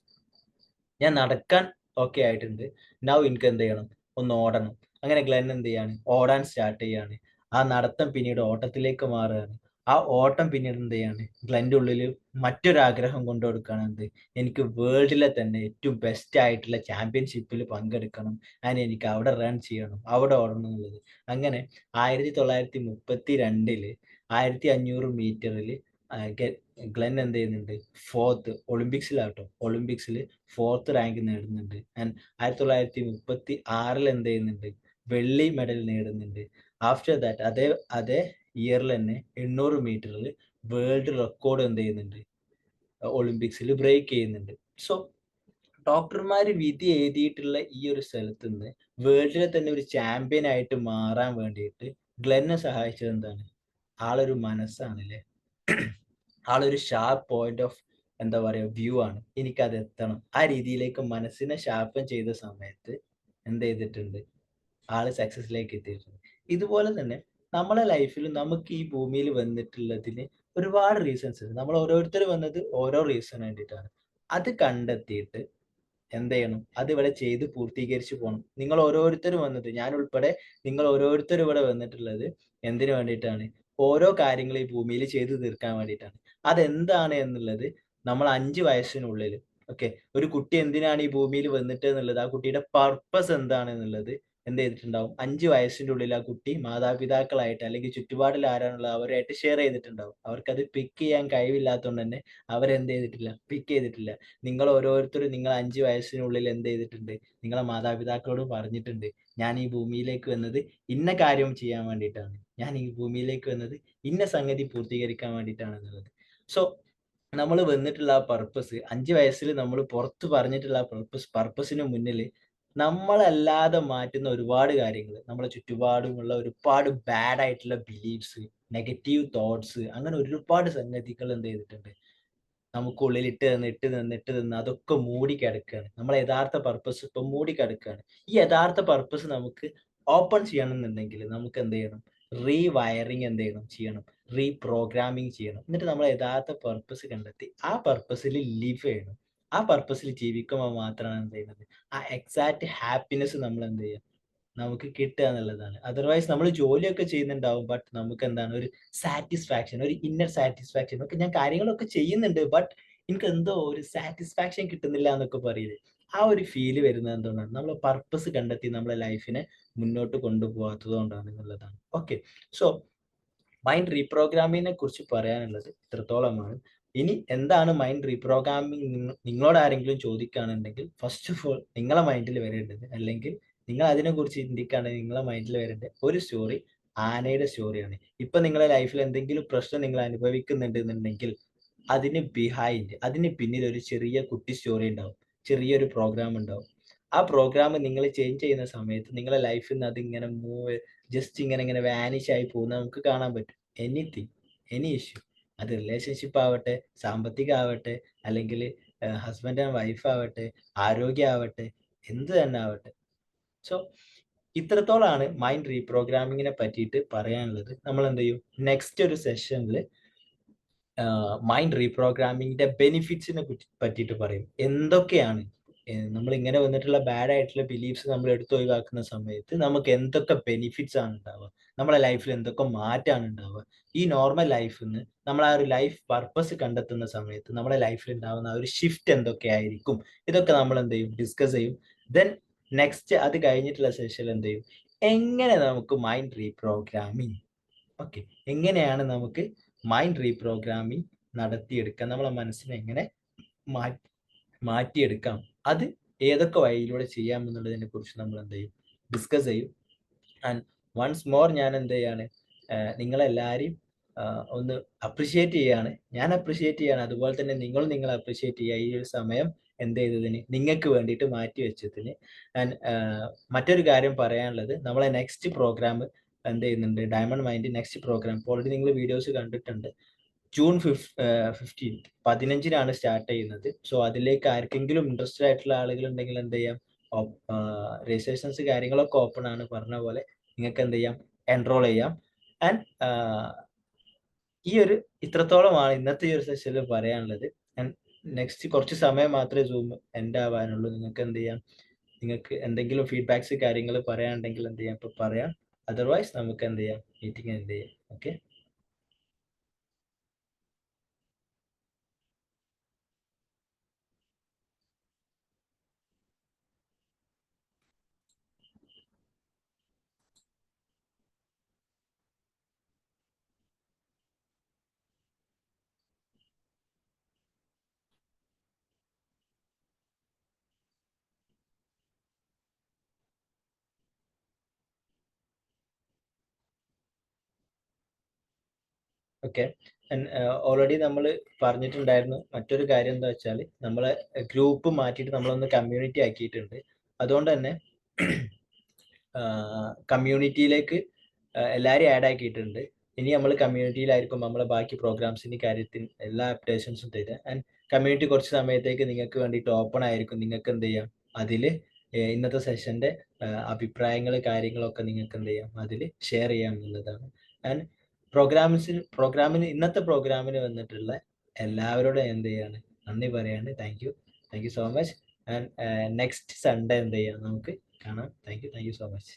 ഞാൻ നടക്കാൻ ഓക്കെ ആയിട്ടുണ്ട്. നൗ എനിക്ക് എന്ത് ചെയ്യണം? ഒന്ന് ഓടണം. അങ്ങനെ ഗ്ലെൻ എന്ത് ചെയ്യാണ്? ഓടാൻ സ്റ്റാർട്ട് ചെയ്യാണ്. ആ നടത്തം പിന്നീട് ഓട്ടത്തിലേക്ക് മാറുകയാണ്. ആ ഓട്ടം പിന്നീട് എന്ത് ചെയ്യാണ്? ഗ്ലെന്റെ ഉള്ളില് മറ്റൊരാഗ്രഹം കൊണ്ട് കൊടുക്കുകയാണ് എന്ത്? എനിക്ക് വേൾഡിലെ തന്നെ ഏറ്റവും ബെസ്റ്റ് ആയിട്ടുള്ള ചാമ്പ്യൻഷിപ്പിൽ പങ്കെടുക്കണം. അതിന് എനിക്ക് അവിടെ റൺ ചെയ്യണം. അവിടെ ഓടണം എന്നുള്ളത്. അങ്ങനെ 1932 1500 മീറ്ററില് ആഹ് ഗെ ഗ്ലെൻ എന്ത് ചെയ്യുന്നുണ്ട്? 4th ഒളിമ്പിക്സിലാട്ടോ. ഒളിമ്പിക്സിൽ 4th റാങ്ക് നേടുന്നുണ്ട്. ആൻഡ് 1936 എന്ത് ചെയ്യുന്നുണ്ട്? വെള്ളി മെഡൽ നേടുന്നുണ്ട്. ആഫ്റ്റർ ദാറ്റ് അതേ അതേ ഇയറിൽ തന്നെ 800 മീറ്ററിൽ വേൾഡ് റെക്കോർഡ് എന്ത് ചെയ്യുന്നുണ്ട്? ഒളിമ്പിക്സിൽ ബ്രേക്ക് ചെയ്യുന്നുണ്ട്. സോ ഡോക്ടർമാര് വിധി എഴുതിയിട്ടുള്ള ഈ ഒരു സ്ഥലത്ത് നിന്ന് വേൾഡിലെ തന്നെ ഒരു ചാമ്പ്യൻ ആയിട്ട് മാറാൻ വേണ്ടിയിട്ട് ഗ്ലെന്നെ സഹായിച്ചത് എന്താണ്? ആളൊരു മനസ്സാണല്ലേ. ആളൊരു ഷാർപ്പ് പോയിന്റ് ഓഫ് എന്താ പറയാ വ്യൂ ആണ്. എനിക്കത് എത്തണം. ആ രീതിയിലേക്ക് മനസ്സിനെ ഷാർപ്പൻ ചെയ്ത സമയത്ത് എന്ത് ചെയ്തിട്ടുണ്ട്? ആള് സക്സസിലേക്ക് എത്തിയിട്ടുണ്ട്. ഇതുപോലെ തന്നെ നമ്മളെ ലൈഫിൽ നമുക്ക് ഈ ഭൂമിയിൽ വന്നിട്ടുള്ളതിന് ഒരുപാട് റീസൺസ് ഉണ്ട്. നമ്മൾ ഓരോരുത്തർ വന്നത് ഓരോ റീസൺ വേണ്ടിയിട്ടാണ്. അത് കണ്ടെത്തിയിട്ട് എന്ത് ചെയ്യണം? അത് ഇവിടെ ചെയ്ത് പൂർത്തീകരിച്ച് പോണം. നിങ്ങൾ ഓരോരുത്തരും വന്നത്, ഞാൻ ഉൾപ്പെടെ നിങ്ങൾ ഓരോരുത്തരും ഇവിടെ വന്നിട്ടുള്ളത് എന്തിനു വേണ്ടിയിട്ടാണ്? ഓരോ കാര്യങ്ങൾ ഈ ഭൂമിയിൽ ചെയ്തു തീർക്കാൻ വേണ്ടിയിട്ടാണ്. അതെന്താണ് എന്നുള്ളത് നമ്മൾ 5 വയസ്സിനുള്ളിൽ, ഓക്കെ, ഒരു കുട്ടി എന്തിനാണ് ഈ ഭൂമിയിൽ വന്നിട്ട് എന്നുള്ളത്, ആ കുട്ടിയുടെ പർപ്പസ് എന്താണ് എന്നുള്ളത് എന്ത് ചെയ്തിട്ടുണ്ടാവും? 5 വയസ്സിന്റെ ഉള്ളിൽ ആ കുട്ടി മാതാപിതാക്കളായിട്ട് അല്ലെങ്കിൽ ചുറ്റുപാടിൽ ആരാണുള്ളത് അവരായിട്ട് ഷെയർ ചെയ്തിട്ടുണ്ടാവും. അവർക്കത് പിക്ക് ചെയ്യാൻ കഴിവില്ലാത്തതുകൊണ്ട് തന്നെ അവരെന്ത് ചെയ്തിട്ടില്ല? പിക്ക് ചെയ്തിട്ടില്ല. നിങ്ങൾ ഓരോരുത്തരും നിങ്ങൾ 5 വയസ്സിനുള്ളിൽ എന്ത് ചെയ്തിട്ടുണ്ട്? നിങ്ങളെ മാതാപിതാക്കളോട് പറഞ്ഞിട്ടുണ്ട്. ഞാൻ ഈ ഭൂമിയിലേക്ക് വന്നത് ഇന്ന കാര്യം ചെയ്യാൻ വേണ്ടിയിട്ടാണ്. ഞാൻ ഈ ഭൂമിയിലേക്ക് വന്നത് ഇന്ന സംഗതി പൂർത്തീകരിക്കാൻ വേണ്ടിയിട്ടാണ് എന്നുള്ളത്. സോ നമ്മൾ വന്നിട്ടുള്ള ആ പർപ്പസ് 5 വയസ്സിൽ നമ്മൾ പുറത്ത് പറഞ്ഞിട്ടുള്ള ആ പർപ്പസിന് മുന്നിൽ നമ്മളല്ലാതെ മാറ്റുന്ന ഒരുപാട് കാര്യങ്ങൾ, നമ്മളെ ചുറ്റുപാടുമുള്ള ഒരുപാട് ബാഡ് ആയിട്ടുള്ള ബിലീഫ്സ്, നെഗറ്റീവ് തോട്ട്സ്, അങ്ങനെ ഒരുപാട് സംഗതികൾ എന്ത് ചെയ്തിട്ടുണ്ട്? നമുക്കുള്ളിൽ ഇട്ട് നിന്ന് അതൊക്കെ മൂടിക്കിടക്കുകയാണ്. നമ്മളെ യഥാർത്ഥ പർപ്പസ് ഇപ്പൊ മൂടിക്കിടക്കുകയാണ്. ഈ യഥാർത്ഥ പർപ്പസ് നമുക്ക് ഓപ്പൺ ചെയ്യണമെന്നുണ്ടെങ്കിൽ നമുക്ക് എന്ത് ചെയ്യണം? റീവയറിങ് എന്ത് ചെയ്യണം? റീപ്രോഗ്രാമിംഗ് ചെയ്യണം. എന്നിട്ട് നമ്മളെ യഥാർത്ഥ പർപ്പസ് കണ്ടെത്തി ആ പർപ്പസിൽ ലിവ് ചെയ്യണം. ആ പർപ്പസിൽ ജീവിക്കുമ്പോൾ മാത്രമാണ് എന്ത് ചെയ്യുന്നത്? ആ എക്സാക്റ്റ് ഹാപ്പിനെസ് നമ്മൾ എന്ത് ചെയ്യുക? നമുക്ക് കിട്ടുക എന്നുള്ളതാണ്. അതർവൈസ് നമ്മൾ ജോലിയൊക്കെ ചെയ്യുന്നുണ്ടാവും. ബട്ട് നമുക്ക് എന്താണ് ഒരു സാറ്റിസ്ഫാക്ഷൻ, ഒരു ഇന്നർ സാറ്റിസ്ഫാക്ഷൻ. ഓക്കെ, ഞാൻ കാര്യങ്ങളൊക്കെ ചെയ്യുന്നുണ്ട്. ബട്ട് എനിക്ക് എന്തോ ഒരു സാറ്റിസ്ഫാക്ഷൻ കിട്ടുന്നില്ല എന്നൊക്കെ പറയില്ലേ? ആ ഒരു ഫീല് വരുന്നത് എന്തുകൊണ്ടാണ്? നമ്മൾ പർപ്പസ് കണ്ടെത്തി നമ്മളെ ലൈഫിനെ മുന്നോട്ട് കൊണ്ടുപോകാത്തത് കൊണ്ടാണ് എന്നുള്ളതാണ്. ഓക്കെ, സോ മൈൻഡ് റീപ്രോഗ്രാമിങ്ങിനെ കുറിച്ച് പറയാനുള്ളത് ഇത്രത്തോളമാണ്. ഇനി എന്താണ് മൈൻഡ് റീപ്രോഗ്രാമിംഗ് നിങ്ങളോട് ആരെങ്കിലും ചോദിക്കുകയാണെന്നുണ്ടെങ്കിൽ ഫസ്റ്റ് ഓഫ് ഓൾ നിങ്ങളെ മൈൻഡിൽ വരേണ്ടത്, അല്ലെങ്കിൽ നിങ്ങൾ അതിനെക്കുറിച്ച് ചിന്തിക്കുകയാണെങ്കിൽ നിങ്ങളെ മൈൻഡിൽ വരേണ്ട ഒരു സ്റ്റോറി ആനയുടെ സ്റ്റോറിയാണ്. ഇപ്പൊ നിങ്ങളെ ലൈഫിൽ എന്തെങ്കിലും പ്രശ്നം നിങ്ങൾ അനുഭവിക്കുന്നുണ്ട് എന്നുണ്ടെങ്കിൽ അതിന് പിന്നിൽ ഒരു ചെറിയ കുട്ടി സ്റ്റോറി ഉണ്ടാവും, ചെറിയൊരു പ്രോഗ്രാം ഉണ്ടാവും. ആ പ്രോഗ്രാം നിങ്ങൾ ചേഞ്ച് ചെയ്യുന്ന സമയത്ത് നിങ്ങളെ ലൈഫിൽ നിന്ന് അതിങ്ങനെ ജസ്റ്റ് ഇങ്ങനെ വാനിഷ് ആയി പോകുന്നത് നമുക്ക് കാണാൻ പറ്റും. എനിത്തിങ്, എനി ഇഷ്യൂ, അത് റിലേഷൻഷിപ്പ് ആവട്ടെ, സാമ്പത്തികം ആവട്ടെ, അല്ലെങ്കിൽ ഹസ്ബൻഡ് ആൻഡ് വൈഫ് ആവട്ടെ, ആരോഗ്യം ആവട്ടെ, എന്ത് തന്നെ ആവട്ടെ. സോ ഇത്രത്തോളാണ് മൈൻഡ് റീപ്രോഗ്രാമിങ്ങിനെ പറ്റിയിട്ട് പറയാനുള്ളത്. നമ്മൾ എന്ത് ചെയ്യും? നെക്സ്റ്റ് ഒരു സെഷനിൽ മൈൻഡ് റീപ്രോഗ്രാമിങ്ങിന്റെ ബെനിഫിറ്റ്സിനെ പറ്റിയിട്ട് പറയും. എന്തൊക്കെയാണ് നമ്മൾ ഇങ്ങനെ വന്നിട്ടുള്ള ബാഡ് ആയിട്ടുള്ള ബിലീഫ്സ് നമ്മൾ എടുത്തു ഒഴിവാക്കുന്ന സമയത്ത് നമുക്ക് എന്തൊക്കെ ബെനിഫിറ്റ്സ് ആണ് ഉണ്ടാവുക, നമ്മളെ ലൈഫിൽ എന്തൊക്കെ മാറ്റമാണ് ഉണ്ടാവുക, ഈ നോർമൽ ലൈഫിൽ നിന്ന് നമ്മൾ ആ ഒരു ലൈഫ് പർപ്പസ് കണ്ടെത്തുന്ന സമയത്ത് നമ്മുടെ ലൈഫിൽ ഉണ്ടാവുന്ന ആ ഒരു ഷിഫ്റ്റ് എന്തൊക്കെ ആയിരിക്കും, ഇതൊക്കെ നമ്മൾ എന്ത് ചെയ്യും? ഡിസ്കസ് ചെയ്യും. ദെൻ നെക്സ്റ്റ് അത് കഴിഞ്ഞിട്ടുള്ള സെഷനിൽ എന്ത് ചെയ്യും? എങ്ങനെ നമുക്ക് മൈൻഡ് റീപ്രോഗ്രാമിങ്, ഓക്കെ, എങ്ങനെയാണ് നമുക്ക് മൈൻഡ് റീപ്രോഗ്രാമിംഗ് നടത്തിയെടുക്കാം, നമ്മളെ മനസ്സിനെ എങ്ങനെ മാറ്റിയെടുക്കാം, അത് ഏതൊക്കെ വഴിയിലൂടെ ചെയ്യാം എന്നുള്ളതിനെ കുറിച്ച് നമ്മൾ എന്ത് ചെയ്യും? ഡിസ്കസ് ചെയ്യും. ആൻഡ് വൺസ് മോർ ഞാൻ എന്ത് ചെയ്യാണ്? നിങ്ങളെല്ലാവരെയും ഒന്ന് അപ്രിഷിയേറ്റ് ചെയ്യാണ്. ഞാൻ അപ്രിഷിയേറ്റ് ചെയ്യാണ്. അതുപോലെ തന്നെ നിങ്ങളെ അപ്രിഷിയേറ്റ് ചെയ്യുക. ഈ ഒരു സമയം എന്ത് ചെയ്തതിന്, നിങ്ങൾക്ക് വേണ്ടിയിട്ട് മാറ്റി വെച്ചതിന്. ആൻഡ് മറ്റൊരു കാര്യം പറയാനുള്ളത്, നമ്മളെ നെക്സ്റ്റ് പ്രോഗ്രാം എന്ത് ചെയ്യുന്നുണ്ട്? Diamond mind next program already നിങ്ങൾ വീഡിയോസ് കണ്ടിട്ടുണ്ട്. ജൂൺ 15-നാണ് സ്റ്റാർട്ട് ചെയ്യുന്നത്. സോ അതിലേക്ക് ആർക്കെങ്കിലും ഇൻട്രസ്റ്റഡ് ആയിട്ടുള്ള ആളുകൾ ഉണ്ടെങ്കിൽ എന്ത് ചെയ്യാം? രജിസ്ട്രേഷൻസ് കാര്യങ്ങളൊക്കെ ഓപ്പൺ ആണ്. പറഞ്ഞ പോലെ നിങ്ങൾക്ക് എന്ത് ചെയ്യാം? എൻറോൾ ചെയ്യാം. ആൻഡ് ഈ ഒരു ഇത്രത്തോളമാണ് ഇന്നത്തെ ഈ ഒരു സെഷനിൽ പറയാനുള്ളത്. ആൻഡ് നെക്സ്റ്റ് കുറച്ച് സമയം മാത്രമേ സൂം എൻഡ് ആവാനുള്ളൂ. നിങ്ങൾക്ക് എന്ത് ചെയ്യാം? നിങ്ങൾക്ക് എന്തെങ്കിലും ഫീഡ്ബാക്സ് കാര്യങ്ങൾ പറയാനുണ്ടെങ്കിൽ എന്ത് ചെയ്യാം? ഇപ്പൊ പറയാം. അതർവൈസ് നമുക്ക് എന്ത് ചെയ്യാം? മീറ്റിംഗ് എന്ത് ചെയ്യാം? ഓക്കെ. ഓക്കെ. ഓൾറെഡി നമ്മൾ പറഞ്ഞിട്ടുണ്ടായിരുന്നു. മറ്റൊരു കാര്യം എന്താ വെച്ചാൽ നമ്മളെ ഗ്രൂപ്പ് മാറ്റിയിട്ട് നമ്മളൊന്ന് കമ്മ്യൂണിറ്റി ആക്കിയിട്ടുണ്ട്. അതുകൊണ്ട് തന്നെ കമ്മ്യൂണിറ്റിയിലേക്ക് എല്ലാവരെയും ആഡ് ആക്കിയിട്ടുണ്ട്. ഇനി നമ്മൾ കമ്മ്യൂണിറ്റിയിലായിരിക്കും നമ്മളെ ബാക്കി പ്രോഗ്രാംസിന്റെ കാര്യത്തിൽ എല്ലാ അപ്ഡേഷൻസും തരിക. ആൻഡ് കമ്മ്യൂണിറ്റി കുറച്ച് സമയത്തേക്ക് നിങ്ങൾക്ക് വേണ്ടിയിട്ട് ഓപ്പൺ ആയിരിക്കും. നിങ്ങൾക്ക് എന്ത് ചെയ്യാം? അതിൽ ഇന്നത്തെ സെഷന്റെ അഭിപ്രായങ്ങൾ കാര്യങ്ങളൊക്കെ നിങ്ങൾക്ക് എന്ത് ചെയ്യാം? അതിൽ ഷെയർ ചെയ്യാം എന്നുള്ളതാണ്. ആൻഡ് ഇന്നത്തെ പ്രോഗ്രാമിന് വന്നിട്ടുള്ള എല്ലാവരോടും എന്ത് ചെയ്യാണ്, നന്ദി പറയാണ്. Thank you so much. And next Sunday എന്ത് ചെയ്യാം, നമുക്ക് കാണാം. Thank you so much.